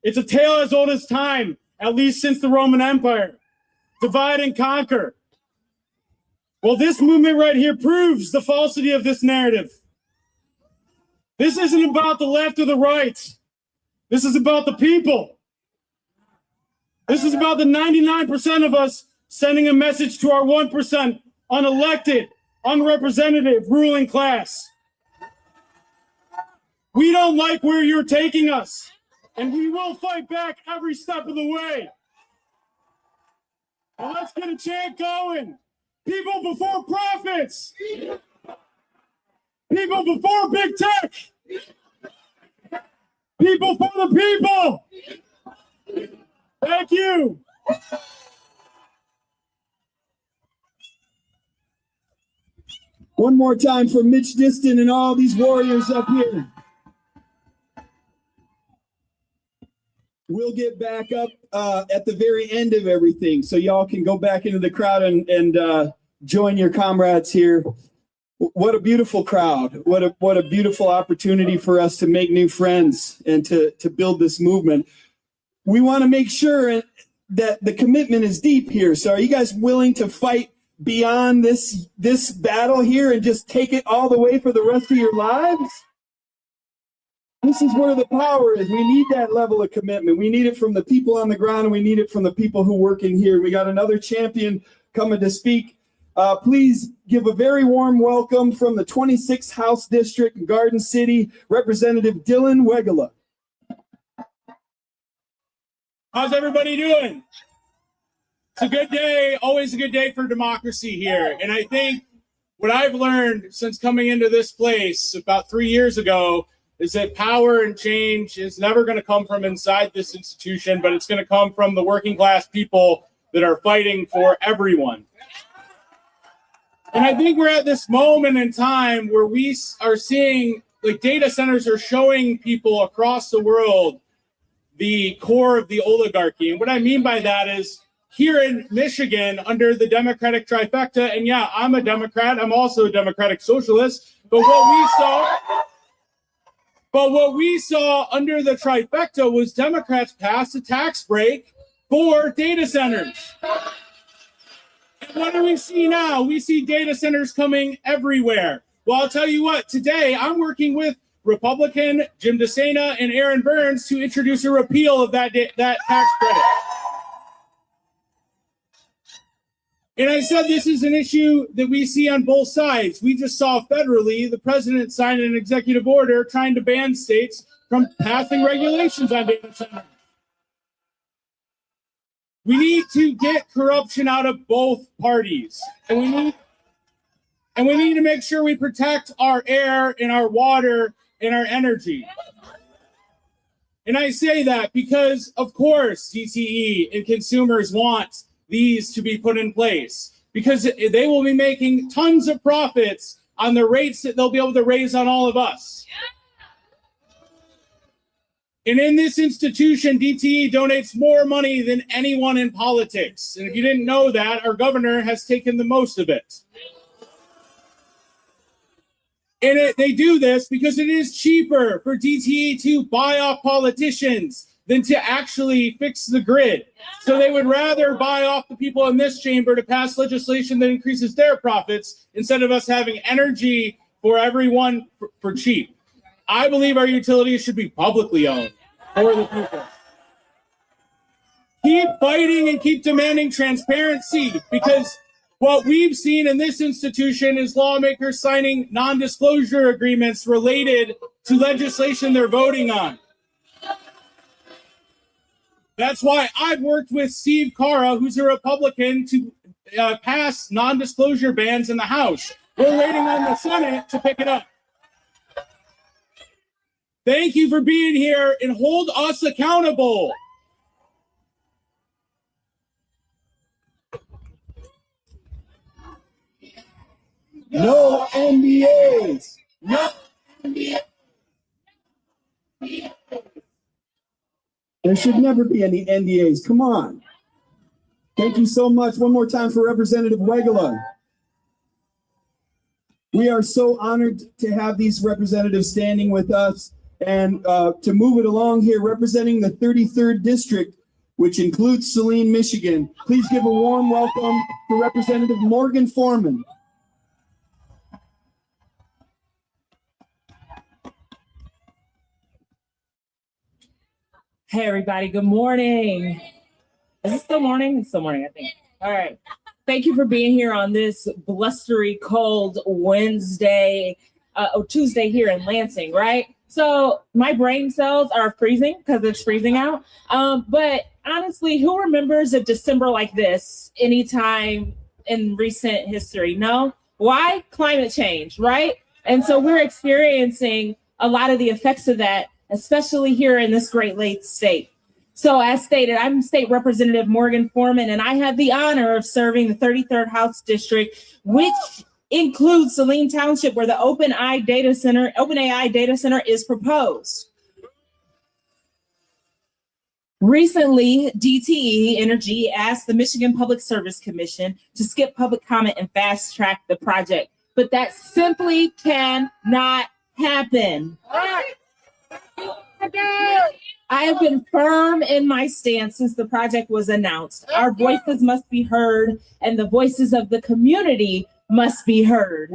It's a tale as old as time, at least since the Roman Empire. Divide and conquer. Well, this movement right here proves the falsity of this narrative. This isn't about the left or the right. This is about the people. This is about the 99% of us sending a message to our 1% unelected, unrepresentative ruling class. We don't like where you're taking us, and we will fight back every step of the way. Well, let's get a chant going. People before profits. People before big tech. People for the people. Thank you. One more time for Mich Diston and all these warriors up here. We'll get back up at the very end of everything, so y'all can go back into the crowd and join your comrades here. What a beautiful crowd. What a beautiful opportunity for us to make new friends and to build this movement. We want to make sure that the commitment is deep here. So are you guys willing to fight beyond this battle here and just take it all the way for the rest of your lives? This is where the power is. We need that level of commitment. We need it from the people on the ground, and we need it from the people who work in here. We got another champion coming to speak. Please give a very warm welcome from the 26th House District in Garden City, Representative Dylan Wegela. How's everybody doing? It's a good day, always a good day for democracy here. And I think what I've learned since coming into this place about 3 years ago is that power and change is never going to come from inside this institution, but it's going to come from the working class people that are fighting for everyone. And I think we're at this moment in time where we are seeing, like, data centers are showing people across the world the core of the oligarchy. And what I mean by that is here in Michigan under the Democratic trifecta, and yeah, I'm a Democrat, I'm also a Democratic socialist, but what we saw under the trifecta was Democrats pass a tax break for data centers. And what do we see now? We see data centers coming everywhere. Well, I'll tell you what, today I'm working with Republican Jim DeSena and Aaron Burns to introduce a repeal of that tax credit. And I said this is an issue that we see on both sides. We just saw federally the president sign an executive order trying to ban states from passing regulations on data centers. We need to get corruption out of both parties. And we need to make sure we protect our air and our water and our energy. And I say that because, of course, DTE and consumers want these to be put in place. because they will be making tons of profits on the rates that they'll be able to raise on all of us. And in this institution, DTE donates more money than anyone in politics. And if you didn't know that, our governor has taken the most of it. And they do this because it is cheaper for DTE to buy off politicians than to actually fix the grid. So they would rather buy off the people in this chamber to pass legislation that increases their profits instead of us having energy for everyone for cheap. I believe our utilities should be publicly owned for the people. Keep fighting and keep demanding transparency, because what we've seen in this institution is lawmakers signing non-disclosure agreements related to legislation they're voting on. That's why I've worked with Steve Cara, who's a Republican, to pass non-disclosure bans in the House. We're waiting on the Senate to pick it up. Thank you for being here, and hold us accountable. No NDAs. No NDAs. There should never be any NDAs. Come on. Thank you so much. One more time for Representative Wegela. We are so honored to have these representatives standing with us, and to move it along here, representing the 33rd District, which includes Saline, Michigan. Please give a warm welcome to Representative Morgan Foreman. Hey, everybody. Good morning. Is it still morning? It's still morning, I think. All right. Thank you for being here on this blustery, cold Wednesday, or Tuesday here in Lansing, right? So my brain cells are freezing because it's freezing out. But honestly, who remembers a December like this anytime in recent history? No? Why? Climate change, right? And so we're experiencing a lot of the effects of that, especially here in this Great Lakes state. So as stated, I'm State Representative Morgan Foreman, and I have the honor of serving the 33rd House District, which includes Saline Township, where the OpenAI data center is proposed. Recently, DTE Energy asked the Michigan Public Service Commission to skip public comment and fast track the project, but that simply cannot happen. I have been firm in my stance since the project was announced. Our voices must be heard, and the voices of the community must be heard.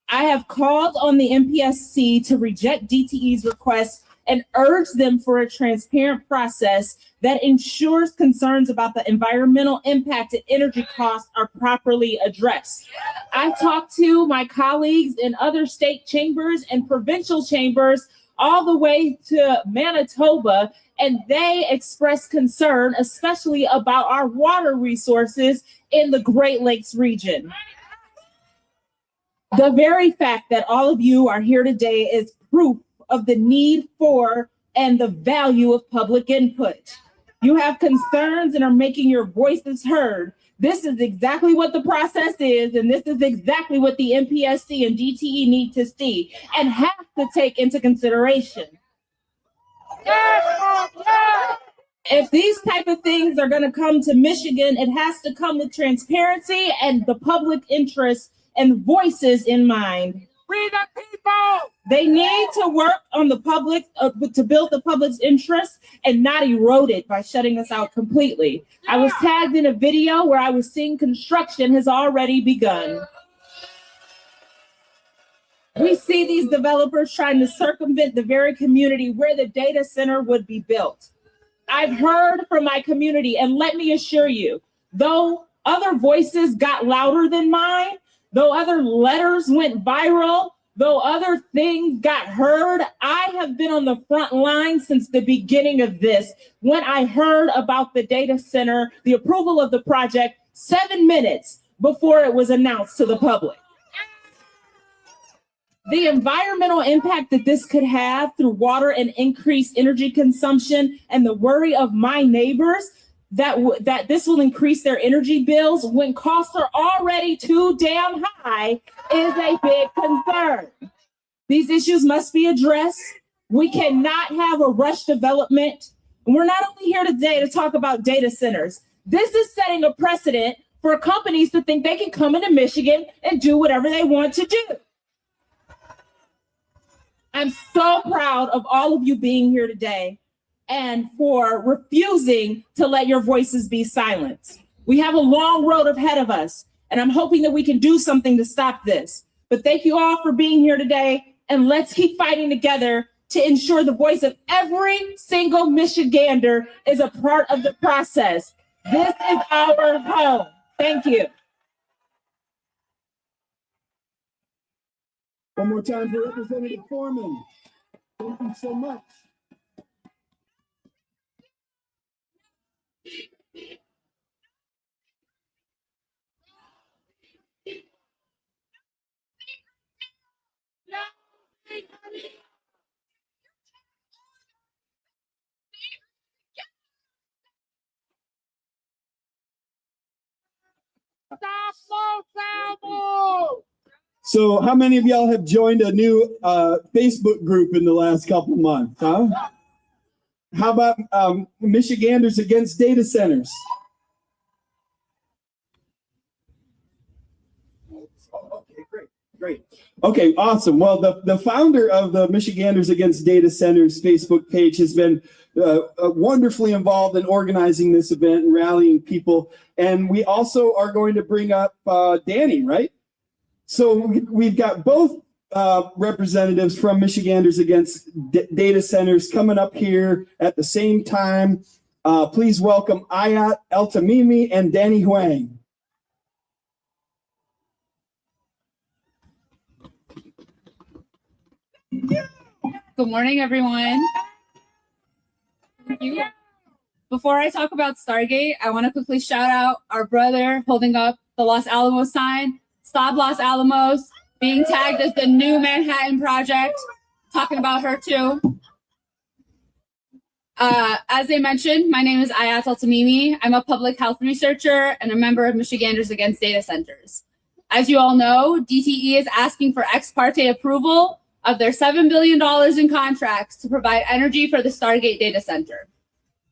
I have called on the MPSC to reject DTE's request and urge them for a transparent process that ensures concerns about the environmental impact and energy costs are properly addressed. I talked to my colleagues in other state chambers and provincial chambers all the way to Manitoba, and they expressed concern, especially about our water resources in the Great Lakes region. The very fact that all of you are here today is proof of the need for and the value of public input. You have concerns and are making your voices heard. This is exactly what the process is, and this is exactly what the MPSC and DTE need to see and have to take into consideration. If these type of things are going to come to Michigan, it has to come with transparency and the public interest and voices in mind. We the people. They need to work on the public, to build the public's interest and not erode it by shutting us out completely. I was tagged in a video where I was seeing construction has already begun. We see these developers trying to circumvent the very community where the data center would be built. I've heard from my community, and let me assure you, though other voices got louder than mine, though other letters went viral, though other things got heard, I have been on the front line since the beginning of this. When I heard about the data center, the approval of the project, 7 minutes before it was announced to the public. The environmental impact that this could have through water and increased energy consumption and the worry of my neighbors that this will increase their energy bills when costs are already too damn high is a big concern. These issues must be addressed. We cannot have a rush development. And we're not only here today to talk about data centers. This is setting a precedent for companies to think they can come into Michigan and do whatever they want to do. I'm so proud of all of you being here today and for refusing to let your voices be silenced. We have a long road ahead of us, and I'm hoping that we can do something to stop this. But thank you all for being here today, and let's keep fighting together to ensure the voice of every single Michigander is a part of the process. This is our home. Thank you. One more time for Representative Foreman. Thank you so much. So how many of y'all have joined a new Facebook group in the last couple months, huh? How about Michiganders Against Data Centers? Okay, great. Okay, awesome. Well, the founder of the Michiganders Against Data Centers Facebook page has been wonderfully involved in organizing this event and rallying people. And we also are going to bring up Danny, right? So we've got both representatives from Michiganders Against Data Centers coming up here at the same time. Please welcome Ayat El-Tamimi and Danny Huang. Good morning, everyone. Thank you. Before I talk about Stargate, I want to quickly shout out our brother holding up the Los Alamos sign. Stop Los Alamos, being tagged as the new Manhattan Project. Talking about her too. As they mentioned, my name is Ayat El-Tamimi. I'm a public health researcher and a member of Michiganders Against Data Centers. As you all know, DTE is asking for ex parte approval of their $7 billion in contracts to provide energy for the Stargate data center.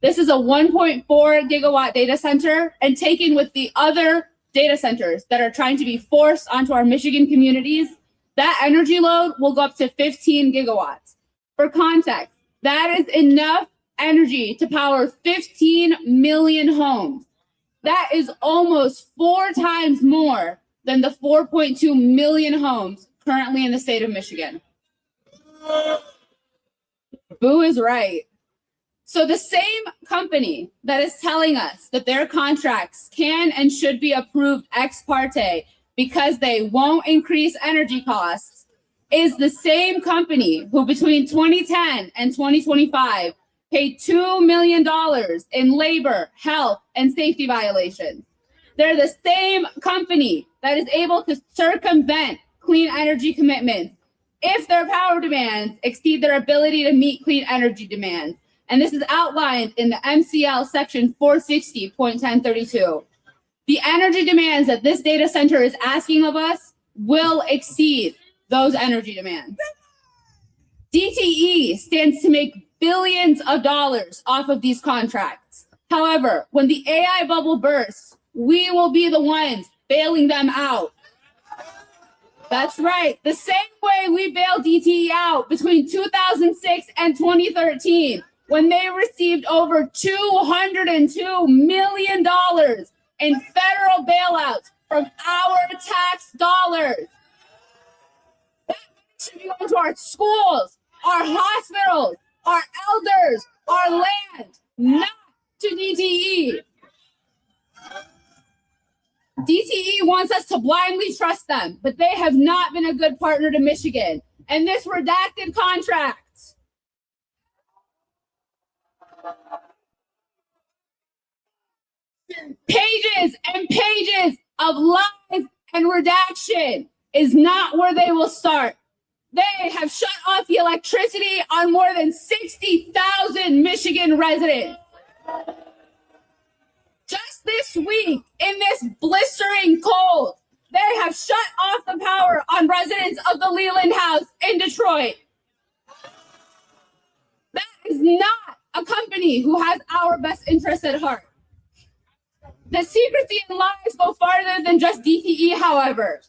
This is a 1.4 gigawatt data center, and taken with the other data centers that are trying to be forced onto our Michigan communities, that energy load will go up to 15 gigawatts. For context, that is enough energy to power 15 million homes. That is almost 4 times more than the 4.2 million homes currently in the state of Michigan. Boo is right. So the same company that is telling us that their contracts can and should be approved ex parte because they won't increase energy costs is the same company who between 2010 and 2025 paid $2 million in labor, health, and safety violations. They're the same company that is able to circumvent clean energy commitments if their power demands exceed their ability to meet clean energy demands. And this is outlined in the MCL section 460.1032. The energy demands that this data center is asking of us will exceed those energy demands. DTE stands to make billions of dollars off of these contracts. However, when the AI bubble bursts, we will be the ones bailing them out. That's right. The same way we bailed DTE out between 2006 and 2013, when they received over $202 million in federal bailouts from our tax dollars. That should be going to our schools, our hospitals, our elders, our land, not to DTE. DTE wants us to blindly trust them, but they have not been a good partner to Michigan. And this redacted contract pages and pages of lies and redaction is not where they will start. They have shut off the electricity on more than 60,000 Michigan residents. this week, in this blistering cold, they have shut off the power on residents of the Leland House in Detroit. That is not a company who has our best interests at heart. The secrecy and lies go farther than just DTE, however.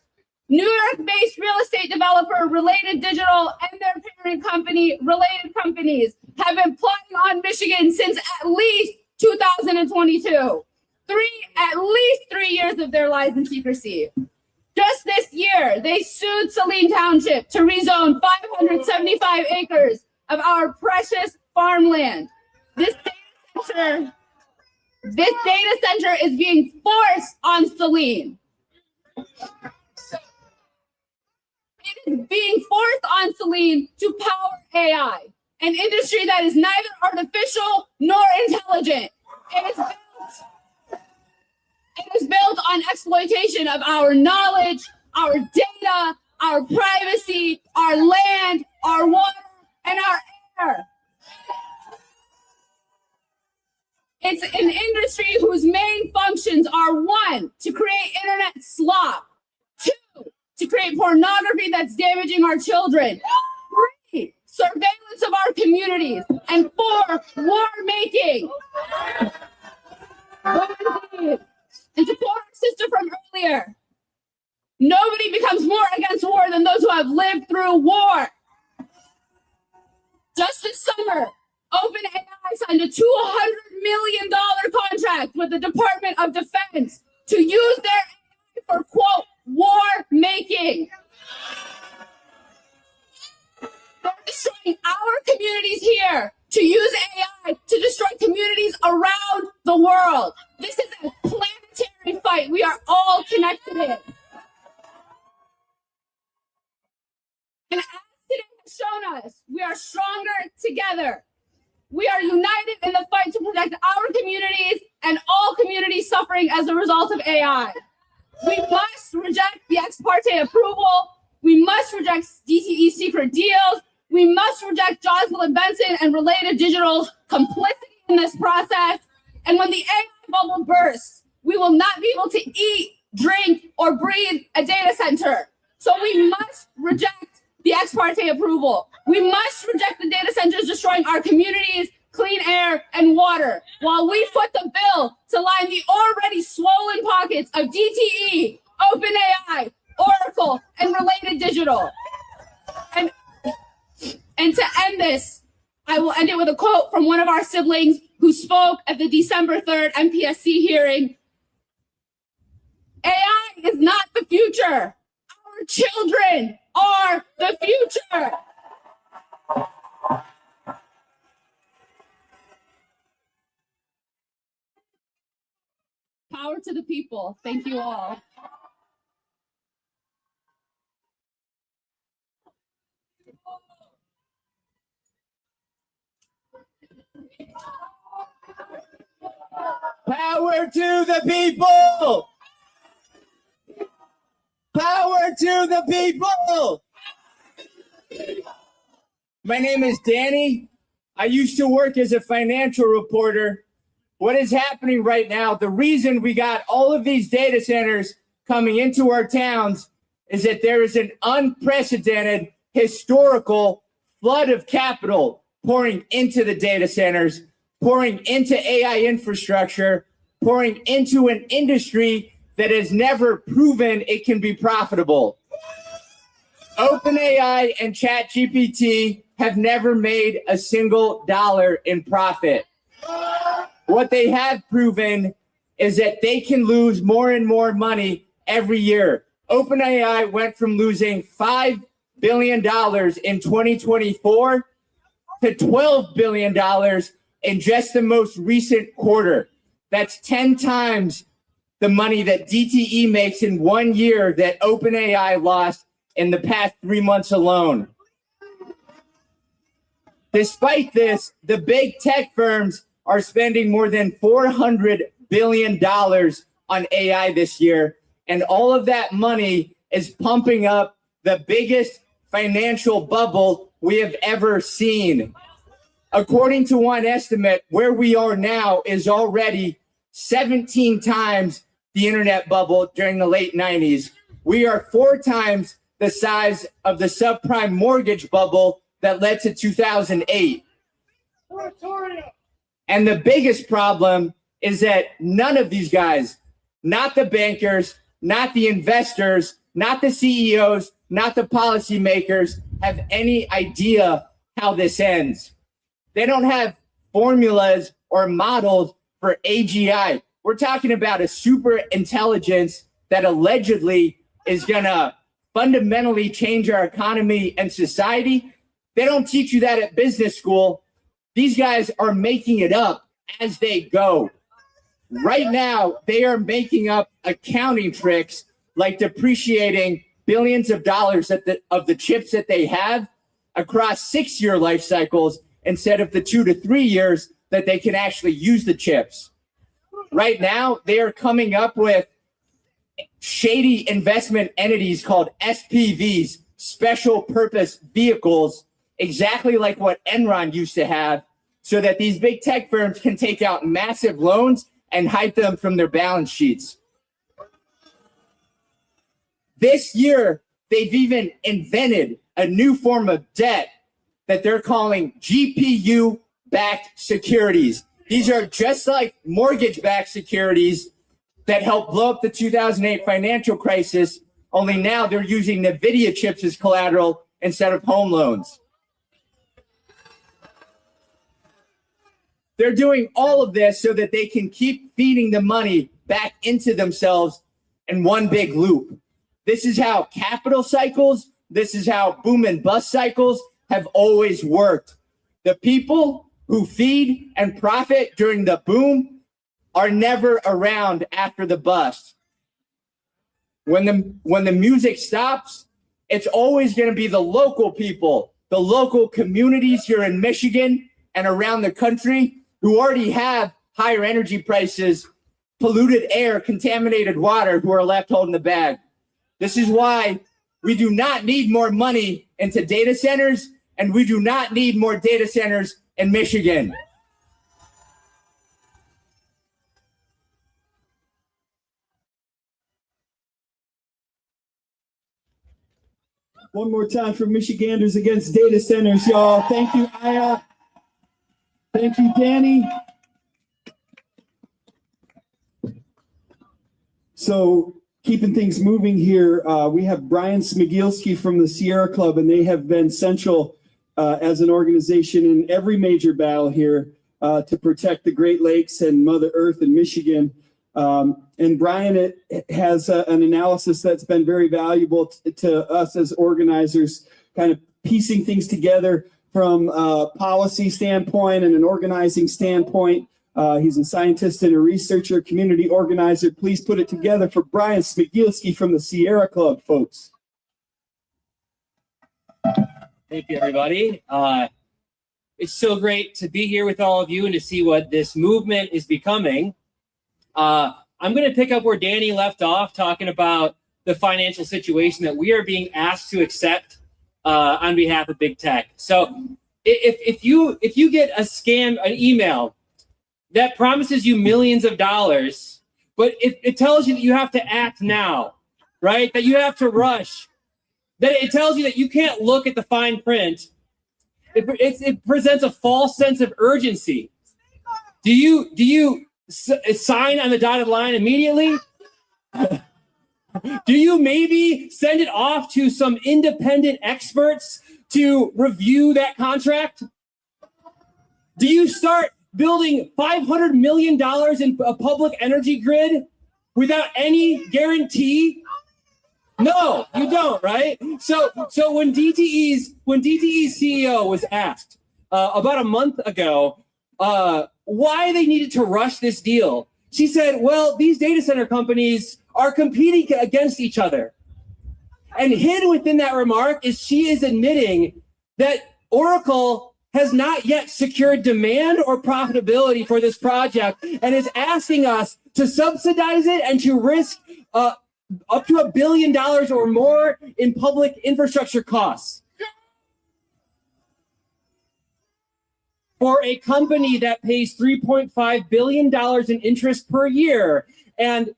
New York-based real estate developer Related Digital and their parent company, Related Companies, have been plotting on Michigan since at least 2022. At least 3 years of their lies and secrecy. Just this year, they sued Saline Township to rezone 575 acres of our precious farmland. This data center is being forced on Saline. It is being forced on Saline to power AI, an industry that is neither artificial nor intelligent. It is built on exploitation of our knowledge, our data, our privacy, our land, our water, and our air. It's an industry whose main functions are 1, to create internet slop, 2, to create pornography that's damaging our children, 3, surveillance of our communities, and 4, war making. And to quote our sister from earlier, nobody becomes more against war than those who have lived through war. Just this summer, OpenAI signed a $200 million contract with the Department of Defense to use their AI for, quote, war making. They're destroying our communities here to use AI to destroy communities around the world. This is a planetary fight we are all connected in. And as today has shown us, we are stronger together. We are united in the fight to protect our communities and all communities suffering as a result of AI. We must reject the ex parte approval. We must reject DTE secret deals. We must reject Jocelyn Benson and Related Digital's complicity in this process. And when the AI bubble bursts, we will not be able to eat, drink, or breathe a data center. So we must reject the ex parte approval. We must reject the data centers destroying our communities, clean air, and water, while we foot the bill to line the already swollen pockets of DTE, OpenAI, Oracle, and Related Digital. And to end this, I will end it with a quote from one of our siblings who spoke at the December 3rd MPSC hearing. AI is not the future. Our children are the future. Power to the people. Thank you all. Power to the people! Power to the people! My name is Danny. I used to work as a financial reporter. What is happening right now, the reason we got all of these data centers coming into our towns is that there is an unprecedented historical flood of capital pouring into the data centers, pouring into AI infrastructure, pouring into an industry that has never proven it can be profitable. OpenAI and ChatGPT have never made a single dollar in profit. What they have proven is that they can lose more and more money every year. OpenAI went from losing $5 billion in 2024 to $12 billion in just the most recent quarter. That's 10 times the money that DTE makes in 1 year that OpenAI lost in the past 3 months alone. Despite this, the big tech firms are spending more than $400 billion on AI this year, and all of that money is pumping up the biggest financial bubble we have ever seen. According to one estimate, where we are now is already 17 times the internet bubble during the late 90s. We are 4 times the size of the subprime mortgage bubble that led to 2008. And the biggest problem is that none of these guys, not the bankers, not the investors, not the CEOs, not the policymakers, have any idea how this ends. They don't have formulas or models for AGI. We're talking about a super intelligence that allegedly is going to fundamentally change our economy and society. They don't teach you that at business school. These guys are making it up as they go. Right now, they are making up accounting tricks like depreciating billions of dollars of the chips that they have across 6-year life cycles instead of the 2 to 3 years that they can actually use the chips. Right now, they are coming up with shady investment entities called SPVs, special purpose vehicles, exactly like what Enron used to have, so that these big tech firms can take out massive loans and hide them from their balance sheets. This year, they've even invented a new form of debt that they're calling GPU-backed securities. These are just like mortgage-backed securities that helped blow up the 2008 financial crisis, only now they're using NVIDIA chips as collateral instead of home loans. They're doing all of this so that they can keep feeding the money back into themselves in one big loop. This is how capital cycles, this is how boom and bust cycles have always worked. The people who feed and profit during the boom are never around after the bust. When the music stops, it's always going to be the local people, the local communities here in Michigan and around the country who already have higher energy prices, polluted air, contaminated water, who are left holding the bag. This is why we do not need more money into data centers, and we do not need more data centers in Michigan. One more time for Michiganders against data centers, y'all. Thank you, Aya. Thank you, Danny. So, keeping things moving here, we have Brian Smigielski from the Sierra Club, and they have been central as an organization in every major battle here to protect the Great Lakes and Mother Earth in Michigan. And Brian has an analysis that's been very valuable to us as organizers, kind of piecing things together from a policy standpoint and an organizing standpoint. He's a scientist and a researcher, community organizer. Please put it together for Brian Smigielski from the Sierra Club, folks. Thank you, everybody. It's so great to be here with all of you and to see what this movement is becoming. I'm going to pick up where Danny left off, talking about the financial situation that we are being asked to accept on behalf of big tech. So if you get an email that promises you millions of dollars, but it tells you that you have to act now, right? That you have to rush. That it tells you that you can't look at the fine print. It presents a false sense of urgency. Do you sign on the dotted line immediately? Do you maybe send it off to some independent experts to review that contract? Do you start building $500 million in a public energy grid without any guarantee? No, you don't, right? So when DTE's CEO was asked about a month ago why they needed to rush this deal, she said, well, these data center companies are competing against each other. And hidden within that remark is she is admitting that Oracle has not yet secured demand or profitability for this project and is asking us to subsidize it and to risk up to $1 billion or more in public infrastructure costs. for a company that pays $3.5 billion in interest per year. And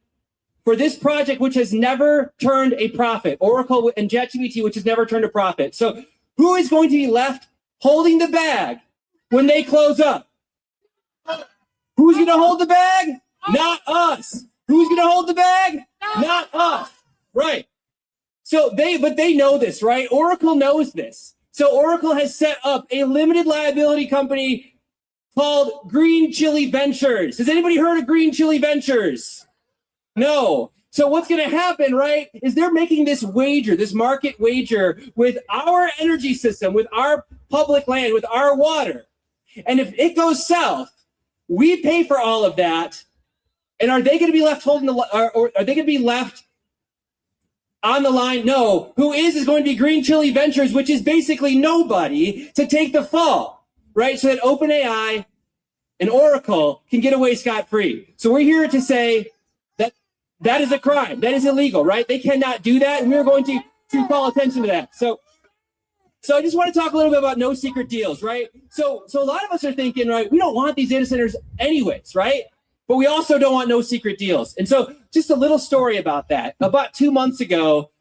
for this project, which has never turned a profit, Oracle and ChatGPT, which has never turned a profit. So who is going to be left holding the bag when they close up? Who's going to hold the bag? Not us. Who's going to hold the bag? Not us. Right. So but they know this, right? Oracle knows this. So Oracle has set up a limited liability company called Green Chili Ventures. Has anybody heard of Green Chili Ventures? No. So what's going to happen, right, is they're making this wager, this market wager with our energy system, with our public land, with our water. And if it goes south, we pay for all of that. And are they going to be left holding or are they going to be left on the line? No. Who is going to be Green Chili Ventures, which is basically nobody, to take the fall, right? So that OpenAI and Oracle can get away scot-free. So we're here to say that is a crime. That is illegal, right? They cannot do that. And we're going to call attention to that. So I just want to talk a little bit about no secret deals, right? So a lot of us are thinking, right, we don't want these data centers anyways, right? But we also don't want no secret deals. And so just a little story about that. About 2 months ago,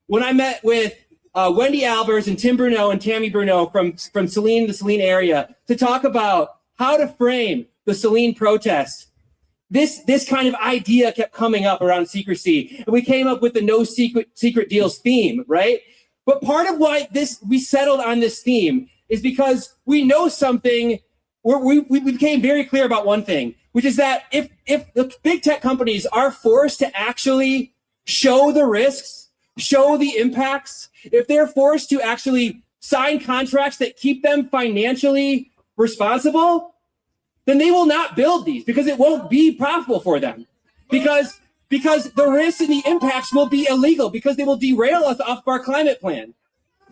when I met with Wendy Albers and Tim Bruneau and Tammy Bruneau from Saline, the Saline area, to talk about how to frame the Saline protest, this kind of idea kept coming up around secrecy. And we came up with the no secret deals theme, right? But part of why we settled on this theme is because we know something. We became very clear about one thing, which is that if the big tech companies are forced to actually show the risks, show the impacts, if they're forced to actually sign contracts that keep them financially responsible, then they will not build these because it won't be profitable for them. Because the risks and the impacts will be illegal because they will derail us off of our climate plan.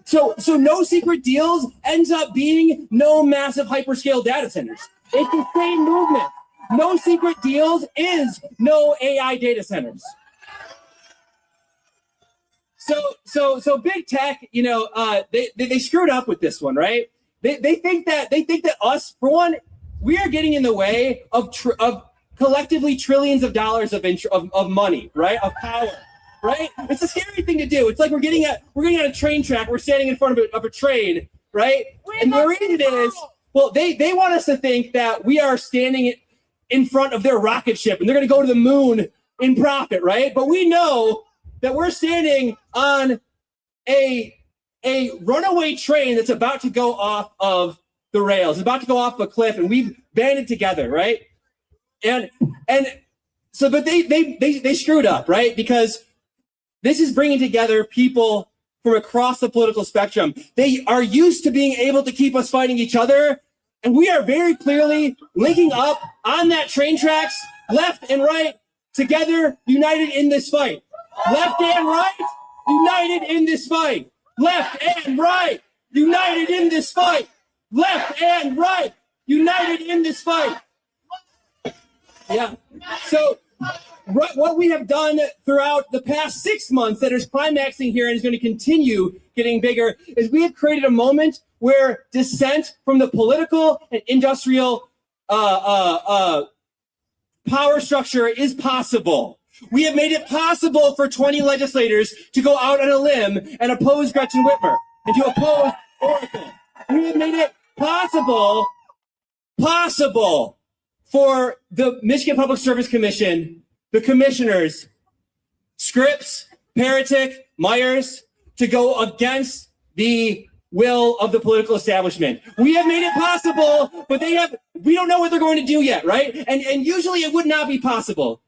So no secret deals ends up being no massive hyperscale data centers. It's the same movement. No secret deals is no AI data centers. So big tech, they screwed up with this one, right? They think that us, for one, we are getting in the way of collectively trillions of dollars of money, right? Of power, right? It's a scary thing to do. It's like we're getting on a train track. We're standing in front of a train, right? And the reason is, well, they want us to think that we are standing in front of their rocket ship and they're going to go to the moon in profit, right? But we know that we're standing on a runaway train that's about to go off of the rails. It's about to go off a cliff, and we've banded together, right? And so, but they screwed up, right? Because this is bringing together people from across the political spectrum. They are used to being able to keep us fighting each other, and we are very clearly linking up on that train tracks, left and right, together, united in this fight. Left and right, united in this fight. Left and right, united in this fight. Left and right, united in this fight. Yeah. So what we have done throughout the past 6 months that is climaxing here and is going to continue getting bigger is we have created a moment where dissent from the political and industrial power structure is possible. We have made it possible for 20 legislators to go out on a limb and oppose Gretchen Whitmer and to oppose Oracle. We have made it possible for the Michigan Public Service Commission, the commissioners, Scripps, Parasitic, Myers, to go against the will of the political establishment. We have made it possible, but we don't know what they're going to do yet, right? And usually it would not be possible.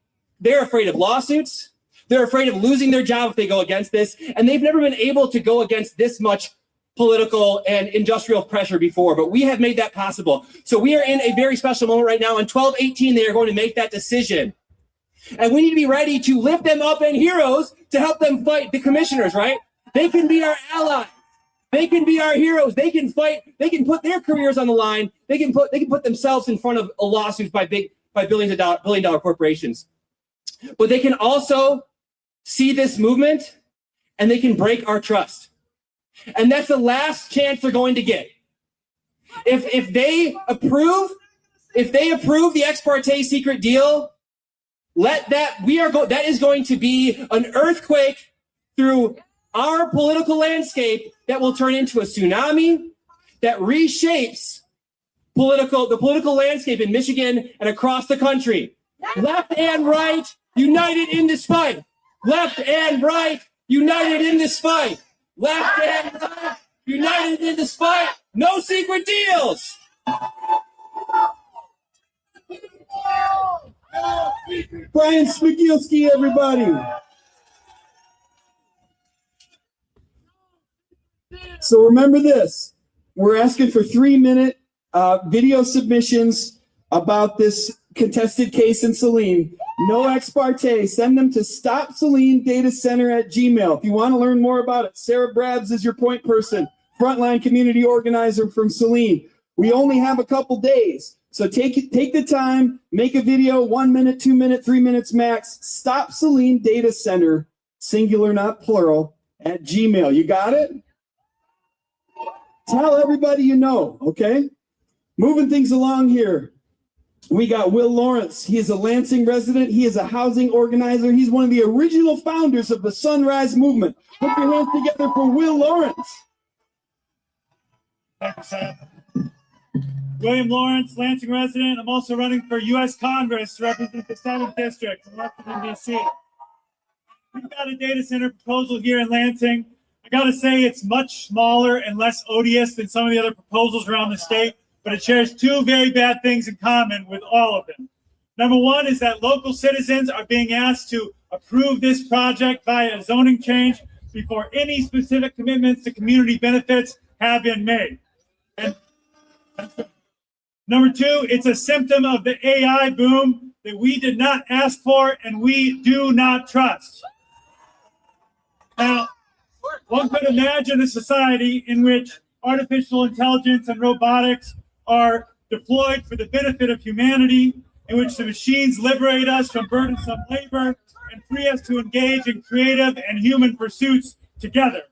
They're afraid of lawsuits. They're afraid of losing their job if they go against this. And they've never been able to go against this much political and industrial pressure before, but we have made that possible. So we are in a very special moment right now. On 12/18, they are going to make that decision. And we need to be ready to lift them up and heroes to help them fight the commissioners, right? They can be our allies. They can be our heroes. They can fight. They can put their careers on the line. They can put themselves in front of lawsuits by billion-dollar corporations. But they can also see this movement and they can break our trust. And that's the last chance they're going to get. If they approve the ex parte secret deal, that is going to be an earthquake through our political landscape that will turn into a tsunami that reshapes the political landscape in Michigan and across the country. Left and right, united in this fight. Left and right, united in this fight. Left and right, united in this fight. No secret deals. Brian Smigielski, everybody. So remember this. We're asking for 3-minute video submissions about this contested case in Saline. No ex parte. Send them to stopsalinedatacenter@gmail. If you want to learn more about it, Sarah Brabs is your point person, frontline community organizer from Saline. We only have a couple days. So take the time, make a video, 1 minute, 2 minutes, 3 minutes max. Stop Saline Data Center, singular, not plural, @gmail. You got it? Tell everybody you know, okay? Moving things along here. We got Will Lawrence. He is a Lansing resident. He is a housing organizer. He's one of the original founders of the Sunrise Movement. Put your hands together for Will Lawrence. Thank you, Seth. William Lawrence, Lansing resident. I'm also running for U.S. Congress to represent the 7th District in Washington, D.C. We've got a data center proposal here in Lansing. I got to say it's much smaller and less odious than some of the other proposals around the state, but it shares two very bad things in common with all of them. Number one is that local citizens are being asked to approve this project via a zoning change before any specific commitments to community benefits have been made. And number two, it's a symptom of the AI boom that we did not ask for and we do not trust. Now, one could imagine a society in which artificial intelligence and robotics are deployed for the benefit of humanity, in which the machines liberate us from burdensome labor and free us to engage in creative and human pursuits together.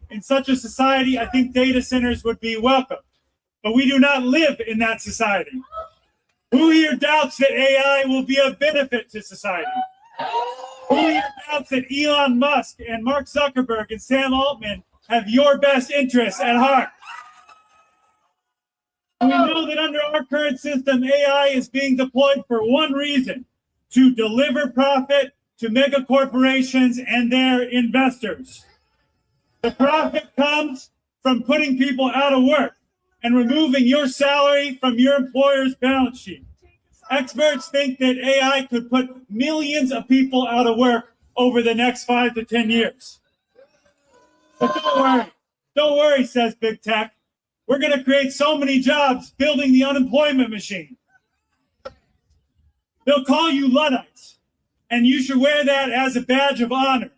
In such a society, I think data centers would be welcome. But we do not live in that society. Who here doubts that AI will be of benefit to society? Who here doubts that Elon Musk and Mark Zuckerberg and Sam Altman have your best interests at heart? We know that under our current system, AI is being deployed for one reason: to deliver profit to mega corporations and their investors. The profit comes from putting people out of work and removing your salary from your employer's balance sheet. Experts think that AI could put millions of people out of work over the next 5 to 10 years. But don't worry, says big tech. We're going to create so many jobs building the unemployment machine. They'll call you Luddites, and you should wear that as a badge of honor.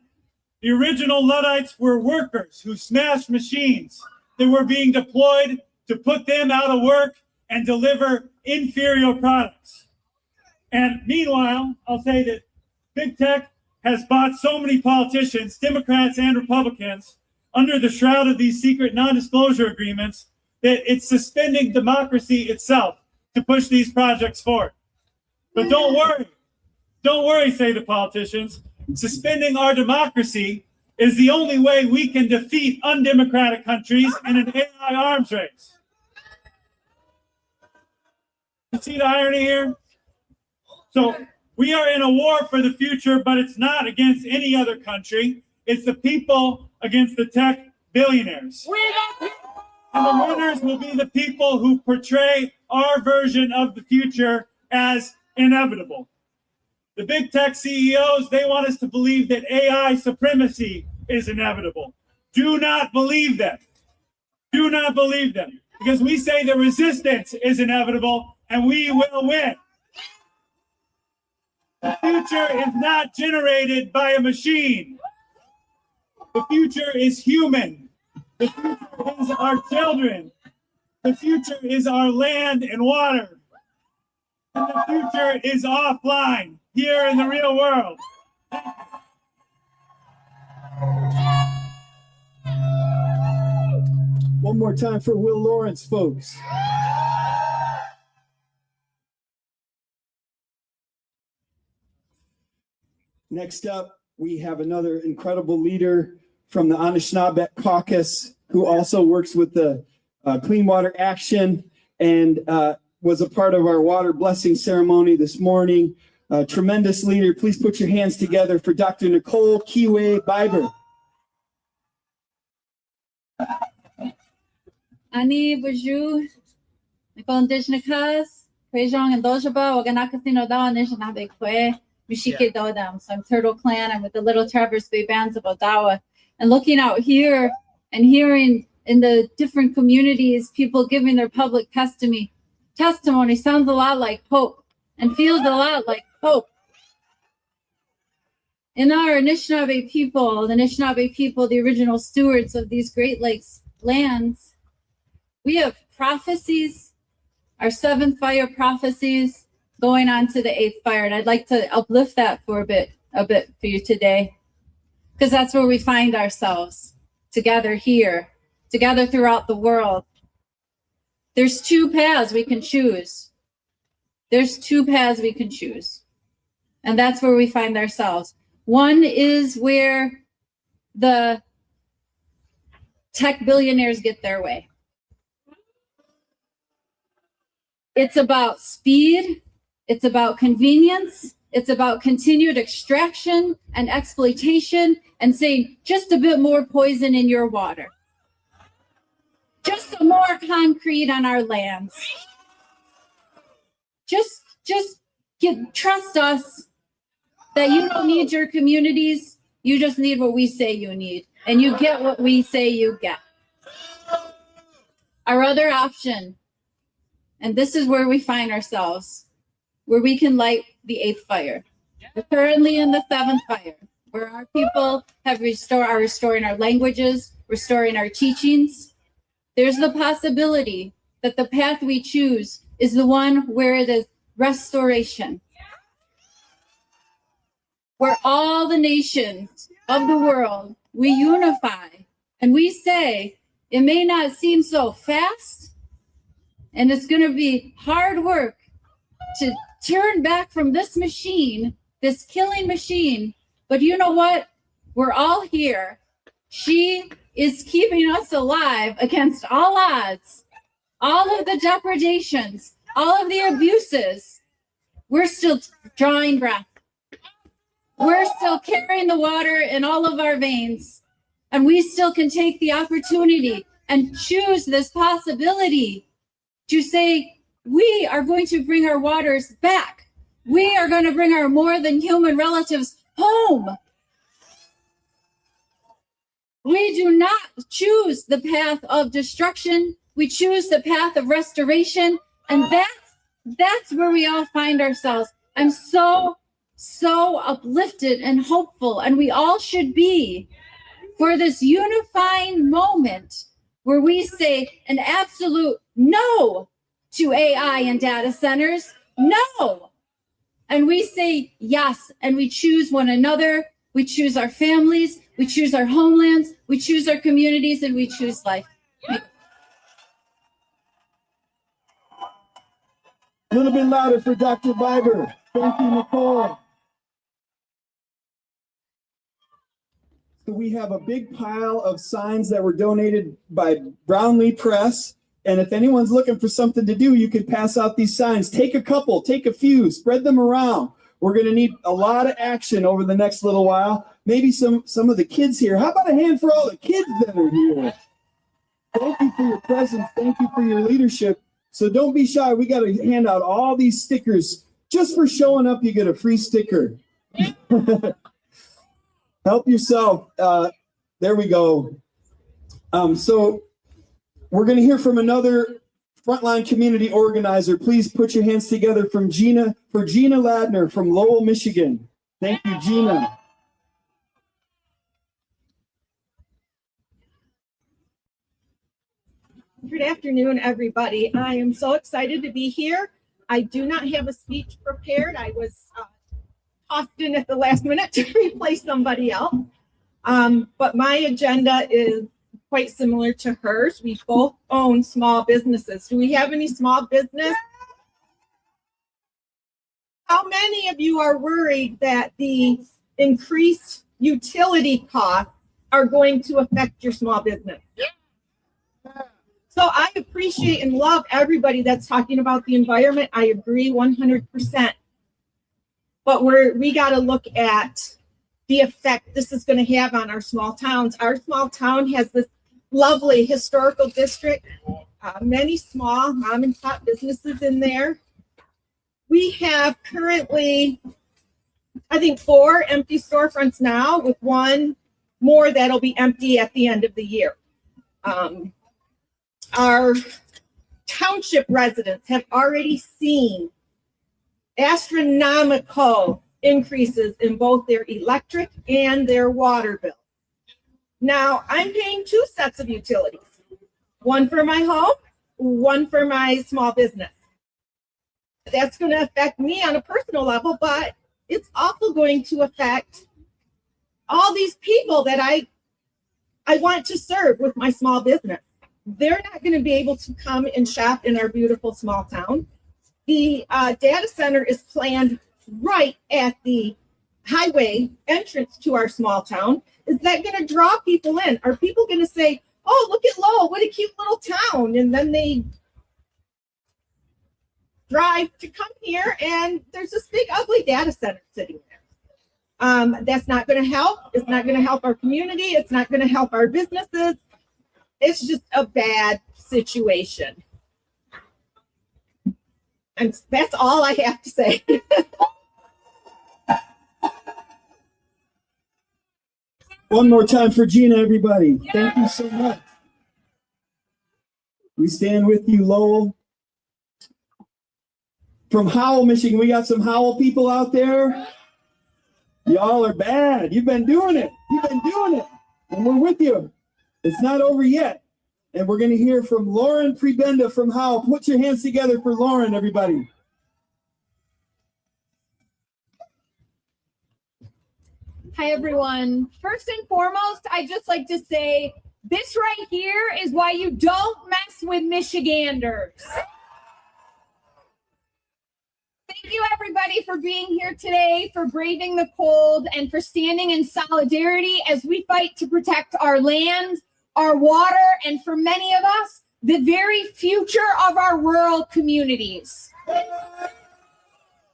The original Luddites were workers who smashed machines that were being deployed to put them out of work and deliver inferior products. And meanwhile, I'll say that big tech has bought so many politicians, Democrats and Republicans, under the shroud of these secret non-disclosure agreements, that it's suspending democracy itself to push these projects forward. But don't worry, say the politicians. Suspending our democracy is the only way we can defeat undemocratic countries in an AI arms race. You see the irony here? So we are in a war for the future, but it's not against any other country. It's the people against the tech billionaires. And the winners will be the people who portray our version of the future as inevitable. The big tech CEOs, they want us to believe that AI supremacy is inevitable. Do not believe them. Do not believe them. Because we say the resistance is inevitable and we will win. The future is not generated by a machine. The future is human. The future is our children. The future is our land and water. And the future is offline, here in the real world. One more time for Will Lawrence, folks. Next up, we have another incredible leader from the Anishinaabe Caucus who also works with the Clean Water Action and was a part of our water blessing ceremony this morning. Tremendous leader. Please put your hands together for Dr. Nicole Kiwe Biber. Ani Baju, Nicole Indigenous Cuz, Kwejong and Dojaba, Waganakasino Da, Anishinaabe Kwe, Mishike Dodam. So I'm Turtle Clan. I'm with the Little Traverse Bay Bands of Odawa. And looking out here and hearing in the different communities, people giving their public testimony sounds a lot like hope and feels a lot like hope. In our Anishinaabe people, the original stewards of these Great Lakes lands, we have prophecies, our 7th fire prophecies going on to the 8th fire. And I'd like to uplift that for a bit for you today, because that's where we find ourselves together here, together throughout the world. There's 2 paths we can choose. And that's where we find ourselves. One is where the tech billionaires get their way. It's about speed. It's about convenience. It's about continued extraction and exploitation and saying just a bit more poison in your water. Just some more concrete on our lands. Just trust us that you don't need your communities. You just need what we say you need. And you get what we say you get. Our other option, and this is where we find ourselves, where we can light the 8th fire. We're currently in the 7th fire, where our people are restoring our languages, restoring our teachings. There's the possibility that the path we choose is the one where it is restoration, where all the nations of the world, we unify and we say, it may not seem so fast, and it's going to be hard work to turn back from this machine, this killing machine, but you know what? We're all here. She is keeping us alive against all odds, all of the depredations, all of the abuses. We're still drawing breath. We're still carrying the water in all of our veins, and we still can take the opportunity and choose this possibility to say, we are going to bring our waters back. We are going to bring our more than human relatives home. We do not choose the path of destruction. We choose the path of restoration. And that's where we all find ourselves. I'm so uplifted and hopeful, and we all should be, for this unifying moment where we say an absolute no to AI and data centers, no. And we say yes, and we choose one another, we choose our families, we choose our homelands, we choose our communities, and we choose life. A little bit louder for Dr. Biber. Thank you, Nicole. So we have a big pile of signs that were donated by Brownlee Press. And if anyone's looking for something to do, you can pass out these signs. Take a couple, take a few, spread them around. We're going to need a lot of action over the next little while. Maybe some of the kids here. How about a hand for all the kids that are here? Thank you for your presence. Thank you for your leadership. So don't be shy. We got to hand out all these stickers. Just for showing up, you get a free sticker. Help yourself. There we go. So we're going to hear from another frontline community organizer. Please put your hands together for Gina Ladner from Lowell, Michigan. Thank you, Gina. Good afternoon, everybody. I am so excited to be here. I do not have a speech prepared. I was tossed in at the last minute to replace somebody else. But my agenda is quite similar to hers. We both own small businesses. Do we have any small business? How many of you are worried that the increased utility costs are going to affect your small business. So I appreciate and love everybody that's talking about the environment. I agree 100%. But we got to look at the effect this is going to have on our small towns. Our small town has this lovely historical district, many small mom and pop businesses in there. We have currently, I think, 4 empty storefronts now, with 1 more that'll be empty at the end of the year. Our township residents have already seen astronomical increases in both their electric and their water bill. Now, I'm paying 2 sets of utilities, 1 for my home, 1 for my small business. That's going to affect me on a personal level, but it's also going to affect all these people that I want to serve with my small business. They're not going to be able to come and shop in our beautiful small town. The data center is planned right at the highway entrance to our small town. Is that going to draw people in? Are people going to say, oh, look at Lowell, what a cute little town, and then they drive to come here and there's this big ugly data center sitting there? That's not going to help. It's not going to help our community. It's not going to help our businesses. It's just a bad situation. And that's all I have to say. One more time for Gina, everybody. Thank you so much. We stand with you, Lowell. From Howell, Michigan, we got some Howell people out there. Y'all are bad. You've been doing it. And we're with you. It's not over yet. And we're going to hear from Lauren Prebenda from Howell. Put your hands together for Lauren, everybody. Hi, everyone. First and foremost, I'd just like to say this right here is why you don't mess with Michiganders. Thank you, everybody, for being here today, for braving the cold, and for standing in solidarity as we fight to protect our land, our water, and for many of us, the very future of our rural communities.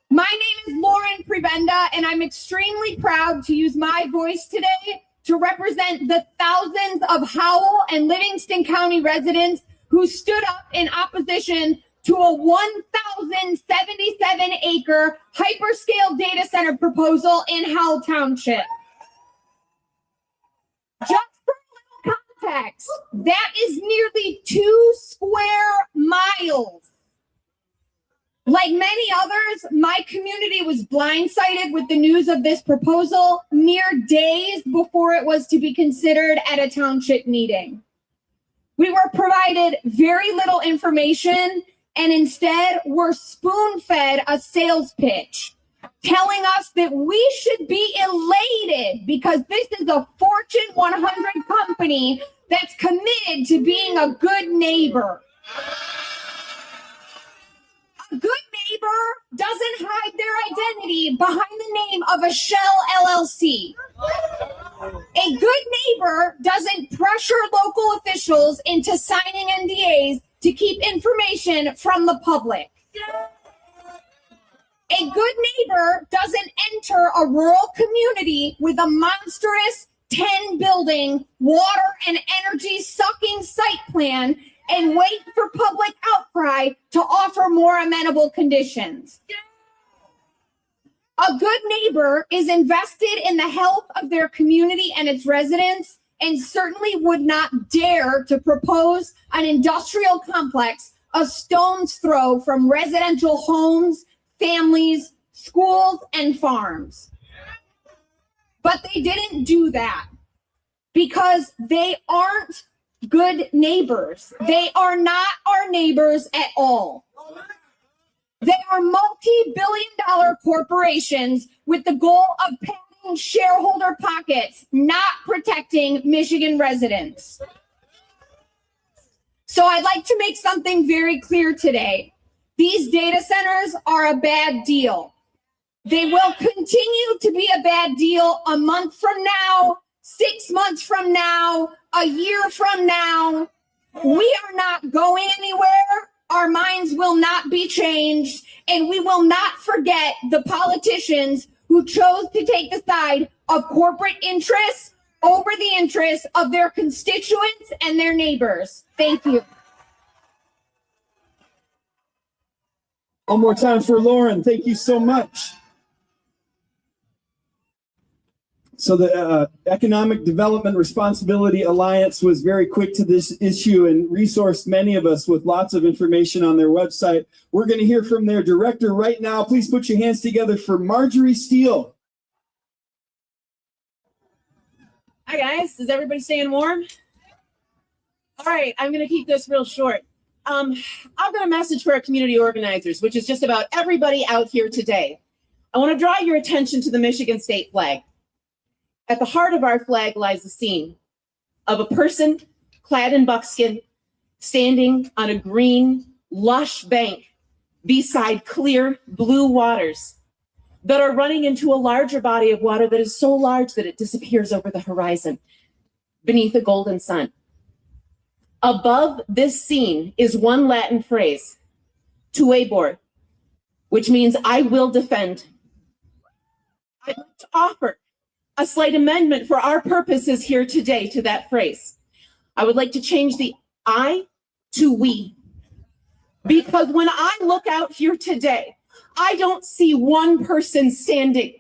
My name is Lauren Prebenda, and I'm extremely proud to use my voice today to represent the thousands of Howell and Livingston County residents who stood up in opposition to a 1,077-acre hyperscale data center proposal in Howell Township. Just for a little context, that is nearly 2 square miles. Like many others, my community was blindsided with the news of this proposal mere days before it was to be considered at a township meeting. We were provided very little information and instead were spoon-fed a sales pitch telling us that we should be elated because this is a Fortune 100 company that's committed to being a good neighbor. A good neighbor doesn't hide their identity behind the name of a shell LLC. A good neighbor doesn't pressure local officials into signing NDAs to keep information from the public. A good neighbor doesn't enter a rural community with a monstrous 10-building water and energy sucking site plan and wait for public outcry to offer more amenable conditions. A good neighbor is invested in the health of their community and its residents and certainly would not dare to propose an industrial complex a stone's throw from residential homes, families, schools, and farms. But they didn't do that because they aren't good neighbors. They are not our neighbors at all. They are multi-billion-dollar corporations with the goal of padding shareholder pockets, not protecting Michigan residents. So I'd like to make something very clear today. These data centers are a bad deal. They will continue to be a bad deal a month from now, 6 months from now, a year from now. We are not going anywhere. Our minds will not be changed, and we will not forget the politicians who chose to take the side of corporate interests over the interests of their constituents and their neighbors. Thank you. One more time for Lauren. Thank you so much. So the Economic Development Responsibility Alliance was very quick to this issue and resourced many of us with lots of information on their website. We're going to hear from their director right now. Please put your hands together for Marjorie Steele. Hi guys, is everybody staying warm? All right, I'm gonna keep this real short. I've got a message for our community organizers, which is just about everybody out here today. I wanna draw your attention to the Michigan state flag. At the heart of our flag lies the scene of a person clad in buckskin standing on a green, lush bank beside clear blue waters that are running into a larger body of water that is so large that it disappears over the horizon beneath a golden sun. Above this scene is one Latin phrase, tuebor, which means I will defend. I'd like to offer a slight amendment for our purposes here today to that phrase. I would like to change the I to we. Because when I look out here today, I don't see one person standing.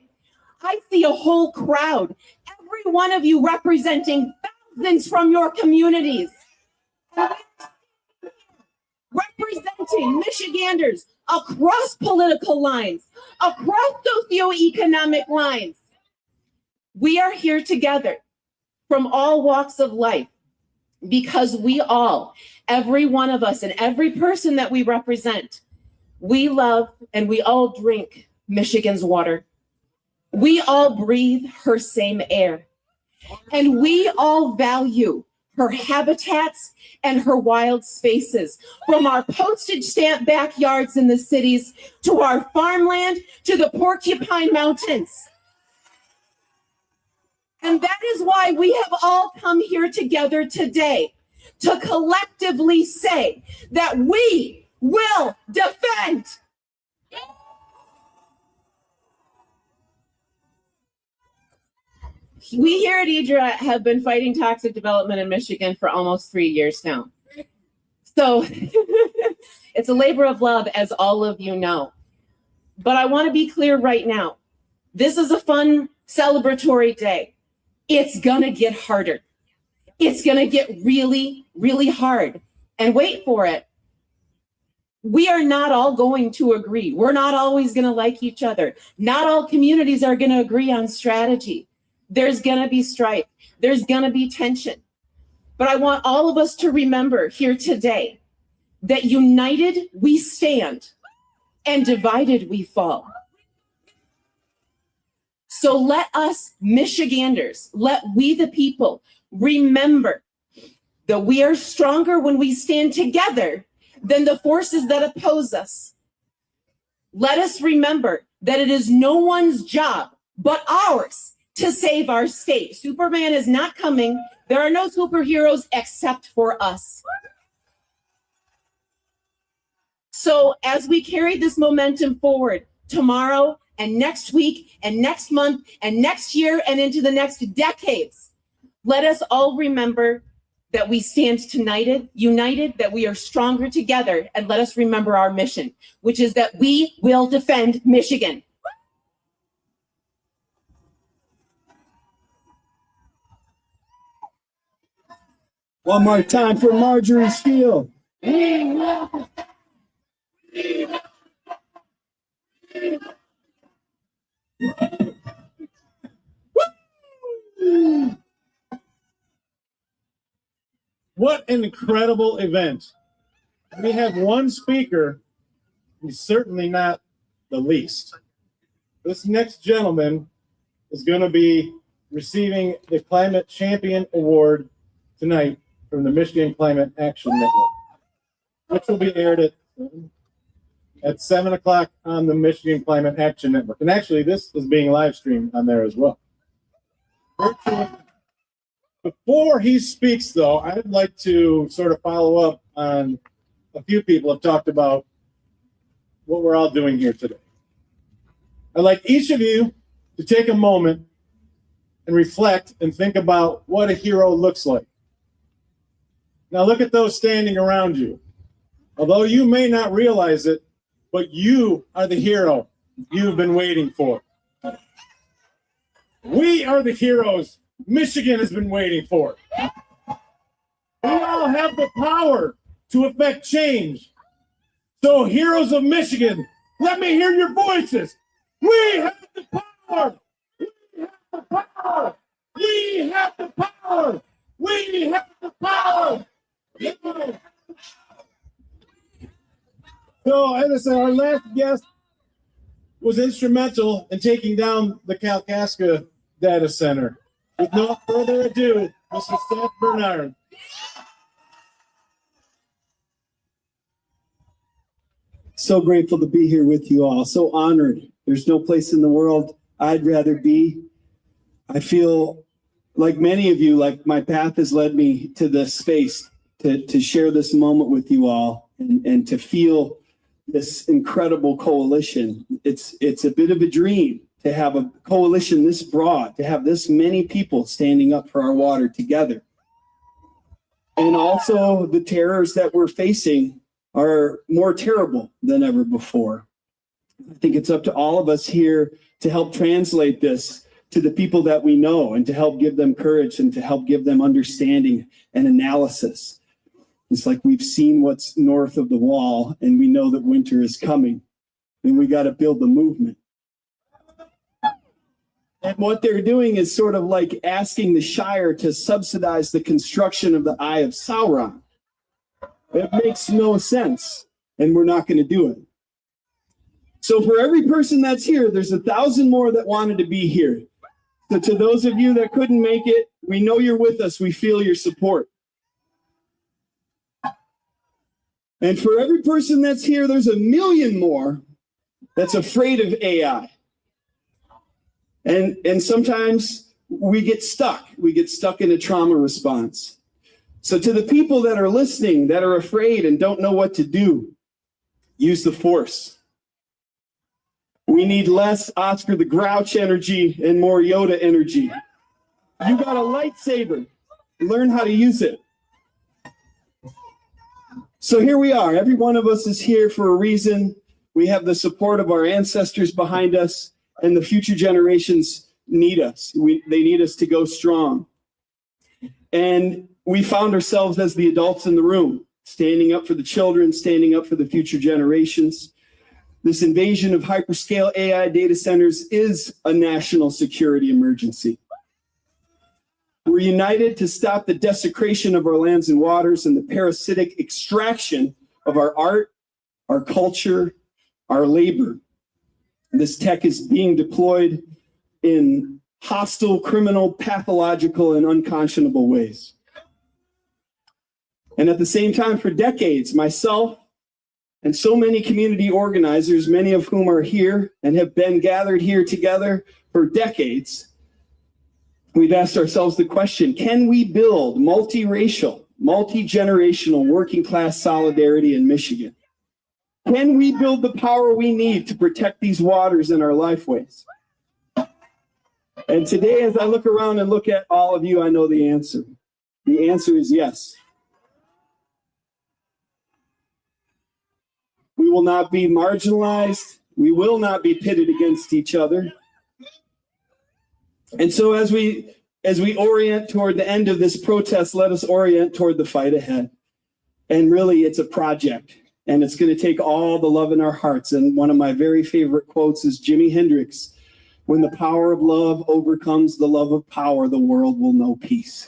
I see a whole crowd, every one of you representing thousands from your communities. Representing Michiganders across political lines, across socioeconomic lines. We are here together from all walks of life because we all, every one of us and every person that we represent, we love and we all drink Michigan's water. We all breathe her same air. And we all value her habitats and her wild spaces, from our postage stamp backyards in the cities to our farmland to the Porcupine Mountains. And that is why we have all come here together today to collectively say that we will defend. We here at IDRA have been fighting toxic development in Michigan for almost 3 years now. So it's a labor of love, as all of you know. But I want to be clear right now. This is a fun celebratory day. It's gonna get harder. It's gonna get really, really hard. And wait for it. We are not all going to agree. We're not always gonna like each other. Not all communities are gonna agree on strategy. There's gonna be strife. There's gonna be tension. But I want all of us to remember here today that united we stand and divided we fall. So let us Michiganders, let we the people remember that we are stronger when we stand together than the forces that oppose us. Let us remember that it is no one's job but ours to save our state. Superman is not coming. There are no superheroes except for us. So as we carry this momentum forward tomorrow and next week and next month and next year and into the next decades, let us all remember that we stand united, that we are stronger together, and let us remember our mission, which is that we will defend Michigan. One more time for Marjorie Steele. What an incredible event. We have one speaker, he's certainly not the least. This next gentleman is going to be receiving the Climate Champion Award tonight from the Michigan Climate Action Network, which will be aired at at 7 o'clock on the Michigan Climate Action Network. And actually, this is being live streamed on there as well. Before he speaks, though, I'd like to sort of follow up on a few people have talked about what we're all doing here today. I'd like each of you to take a moment and reflect and think about what a hero looks like. Now look at those standing around you. Although you may not realize it, but you are the hero you've been waiting for. We are the heroes Michigan has been waiting for. We all have the power to affect change. So heroes of Michigan, let me hear your voices. We have the power. We have the power. We have the power. We have the power. So, as I said, our last guest was instrumental in taking down the Kalkaska data center. With no further ado, Mr. Seth Bernard. So grateful to be here with you all. So honored. There's no place in the world I'd rather be. I feel like many of you, like my path has led me to this space to share this moment with you all and to feel this incredible coalition. It's a bit of a dream to have a coalition this broad, to have this many people standing up for our water together. And also the terrors that we're facing are more terrible than ever before. I think it's up to all of us here to help translate this to the people that we know and to help give them courage and to help give them understanding and analysis. It's like we've seen what's north of the wall and we know that winter is coming and we got to build the movement. And what they're doing is sort of like asking the Shire to subsidize the construction of the Eye of Sauron. It makes no sense, and we're not going to do it. So for every person that's here, there's 1,000 more that wanted to be here. So to those of you that couldn't make it, we know you're with us. We feel your support. And for every person that's here, there's 1 million more that's afraid of AI. And sometimes we get stuck. We get stuck in a trauma response. So to the people that are listening, that are afraid and don't know what to do, use the force. We need less Oscar the Grouch energy and more Yoda energy. You got a lightsaber. Learn how to use it. So here we are. Every one of us is here for a reason. We have the support of our ancestors behind us, and the future generations need us. They need us to go strong. And we found ourselves as the adults in the room, standing up for the children, standing up for the future generations. This invasion of hyperscale AI data centers is a national security emergency. We're united to stop the desecration of our lands and waters and the parasitic extraction of our art, our culture, our labor. This tech is being deployed in hostile, criminal, pathological, and unconscionable ways. And at the same time, for decades, myself and so many community organizers, many of whom are here and have been gathered here together for decades, we've asked ourselves the question, can we build multiracial, multi-generational working class solidarity in Michigan? Can we build the power we need to protect these waters and our lifeways? And today, as I look around and look at all of you, I know the answer. The answer is yes. We will not be marginalized. We will not be pitted against each other. And so as we orient toward the end of this protest, let us orient toward the fight ahead. And really, it's a project. And it's going to take all the love in our hearts. And one of my very favorite quotes is Jimi Hendrix. When the power of love overcomes the love of power, the world will know peace.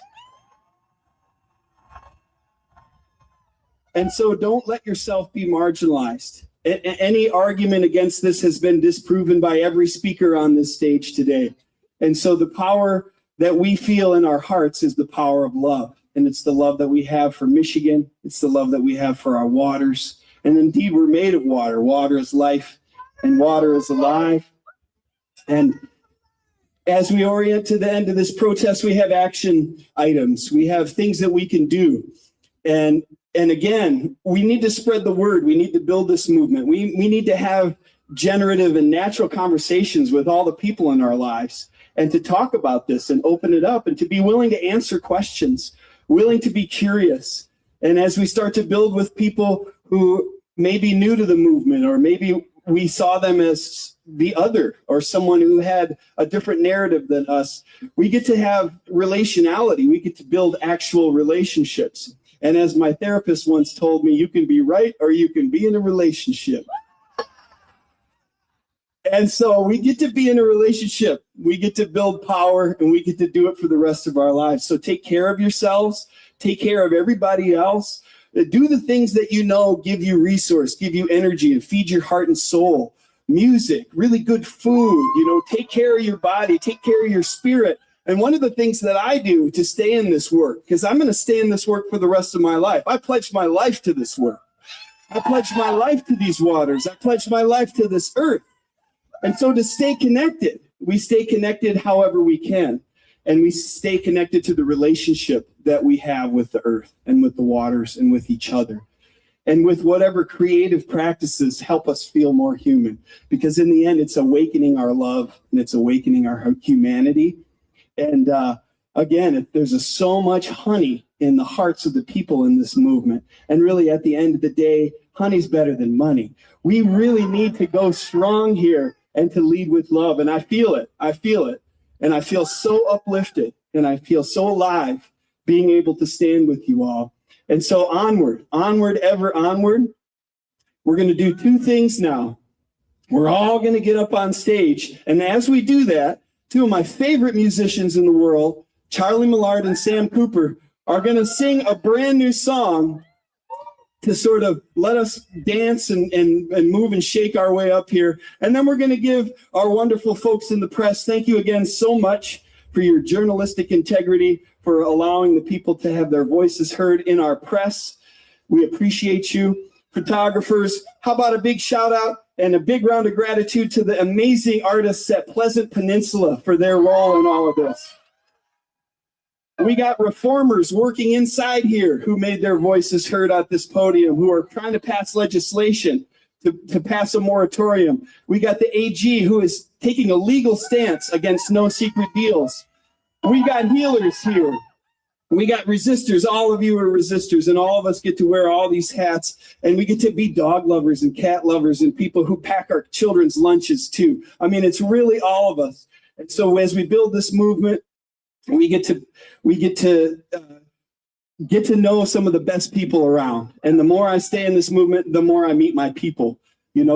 And so don't let yourself be marginalized. Any argument against this has been disproven by every speaker on this stage today. And so the power that we feel in our hearts is the power of love. And it's the love that we have for Michigan. It's the love that we have for our waters. And indeed, we're made of water. Water is life, and water is alive. And as we orient to the end of this protest, we have action items. We have things that we can do. And again, we need to spread the word. We need to build this movement. We need to have generative and natural conversations with all the people in our lives, and to talk about this and open it up, and to be willing to answer questions, willing to be curious. And as we start to build with people who may be new to the movement, or maybe we saw them as the other, or someone who had a different narrative than us, we get to have relationality. We get to build actual relationships. And as my therapist once told me, you can be right or you can be in a relationship. And so we get to be in a relationship. We get to build power, and we get to do it for the rest of our lives. So take care of yourselves. Take care of everybody else. Do the things that you know give you resource, give you energy, and feed your heart and soul. Music, really good food, take care of your body, take care of your spirit. And one of the things that I do to stay in this work, because I'm going to stay in this work for the rest of my life. I pledge my life to this work. I pledge my life to these waters. I pledge my life to this earth. And so to stay connected, we stay connected however we can. And we stay connected to the relationship that we have with the earth and with the waters and with each other. And with whatever creative practices help us feel more human. Because in the end, it's awakening our love, and it's awakening our humanity. And again, there's so much honey in the hearts of the people in this movement. And really, at the end of the day, honey's better than money. We really need to go strong here and to lead with love. And I feel it. I feel it. And I feel so uplifted, and I feel so alive being able to stand with you all. And so onward, ever onward. We're going to do two things now. We're all going to get up on stage. And as we do that, two of my favorite musicians in the world, Charlie Millard and Sam Cooper, are going to sing a brand new song to sort of let us dance and move and shake our way up here. And then we're going to give our wonderful folks in the press, thank you again so much for your journalistic integrity, for allowing the people to have their voices heard in our press. We appreciate you. Photographers, how about a big shout out and a big round of gratitude to the amazing artists at Pleasant Peninsula for their role in all of this. We got reformers working inside here who made their voices heard at this podium, who are trying to pass legislation to pass a moratorium. We got the AG who is taking a legal stance against no secret deals. We got healers here. We got resistors. All of you are resistors, and all of us get to wear all these hats, and we get to be dog lovers and cat lovers and people who pack our children's lunches too. I mean, it's really all of us. And so as we build this movement, we get to know some of the best people around. And the more I stay in this movement, the more I meet my people.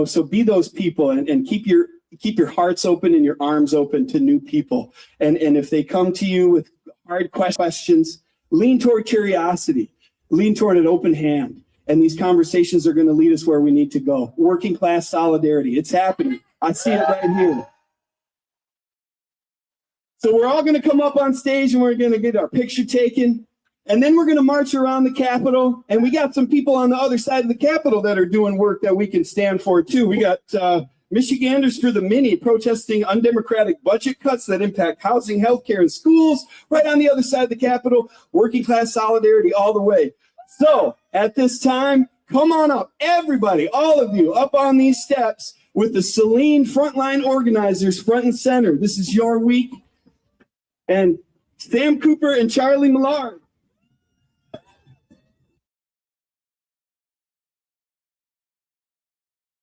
So be those people, and keep your hearts open and your arms open to new people. And if they come to you with hard questions, lean toward curiosity, lean toward an open hand. And these conversations are going to lead us where we need to go. Working class solidarity, it's happening. I see it right here. So we're all going to come up on stage, and we're going to get our picture taken. And then we're going to march around the Capitol. And we got some people on the other side of the Capitol that are doing work that we can stand for too. We got Michiganders for the Mini protesting undemocratic budget cuts that impact housing, healthcare, and schools. Right on the other side of the Capitol, working class solidarity all the way. So at this time, come on up, everybody, all of you, up on these steps with the Saline frontline organizers front and center. This is your week. And Sam Cooper and Charlie Millard.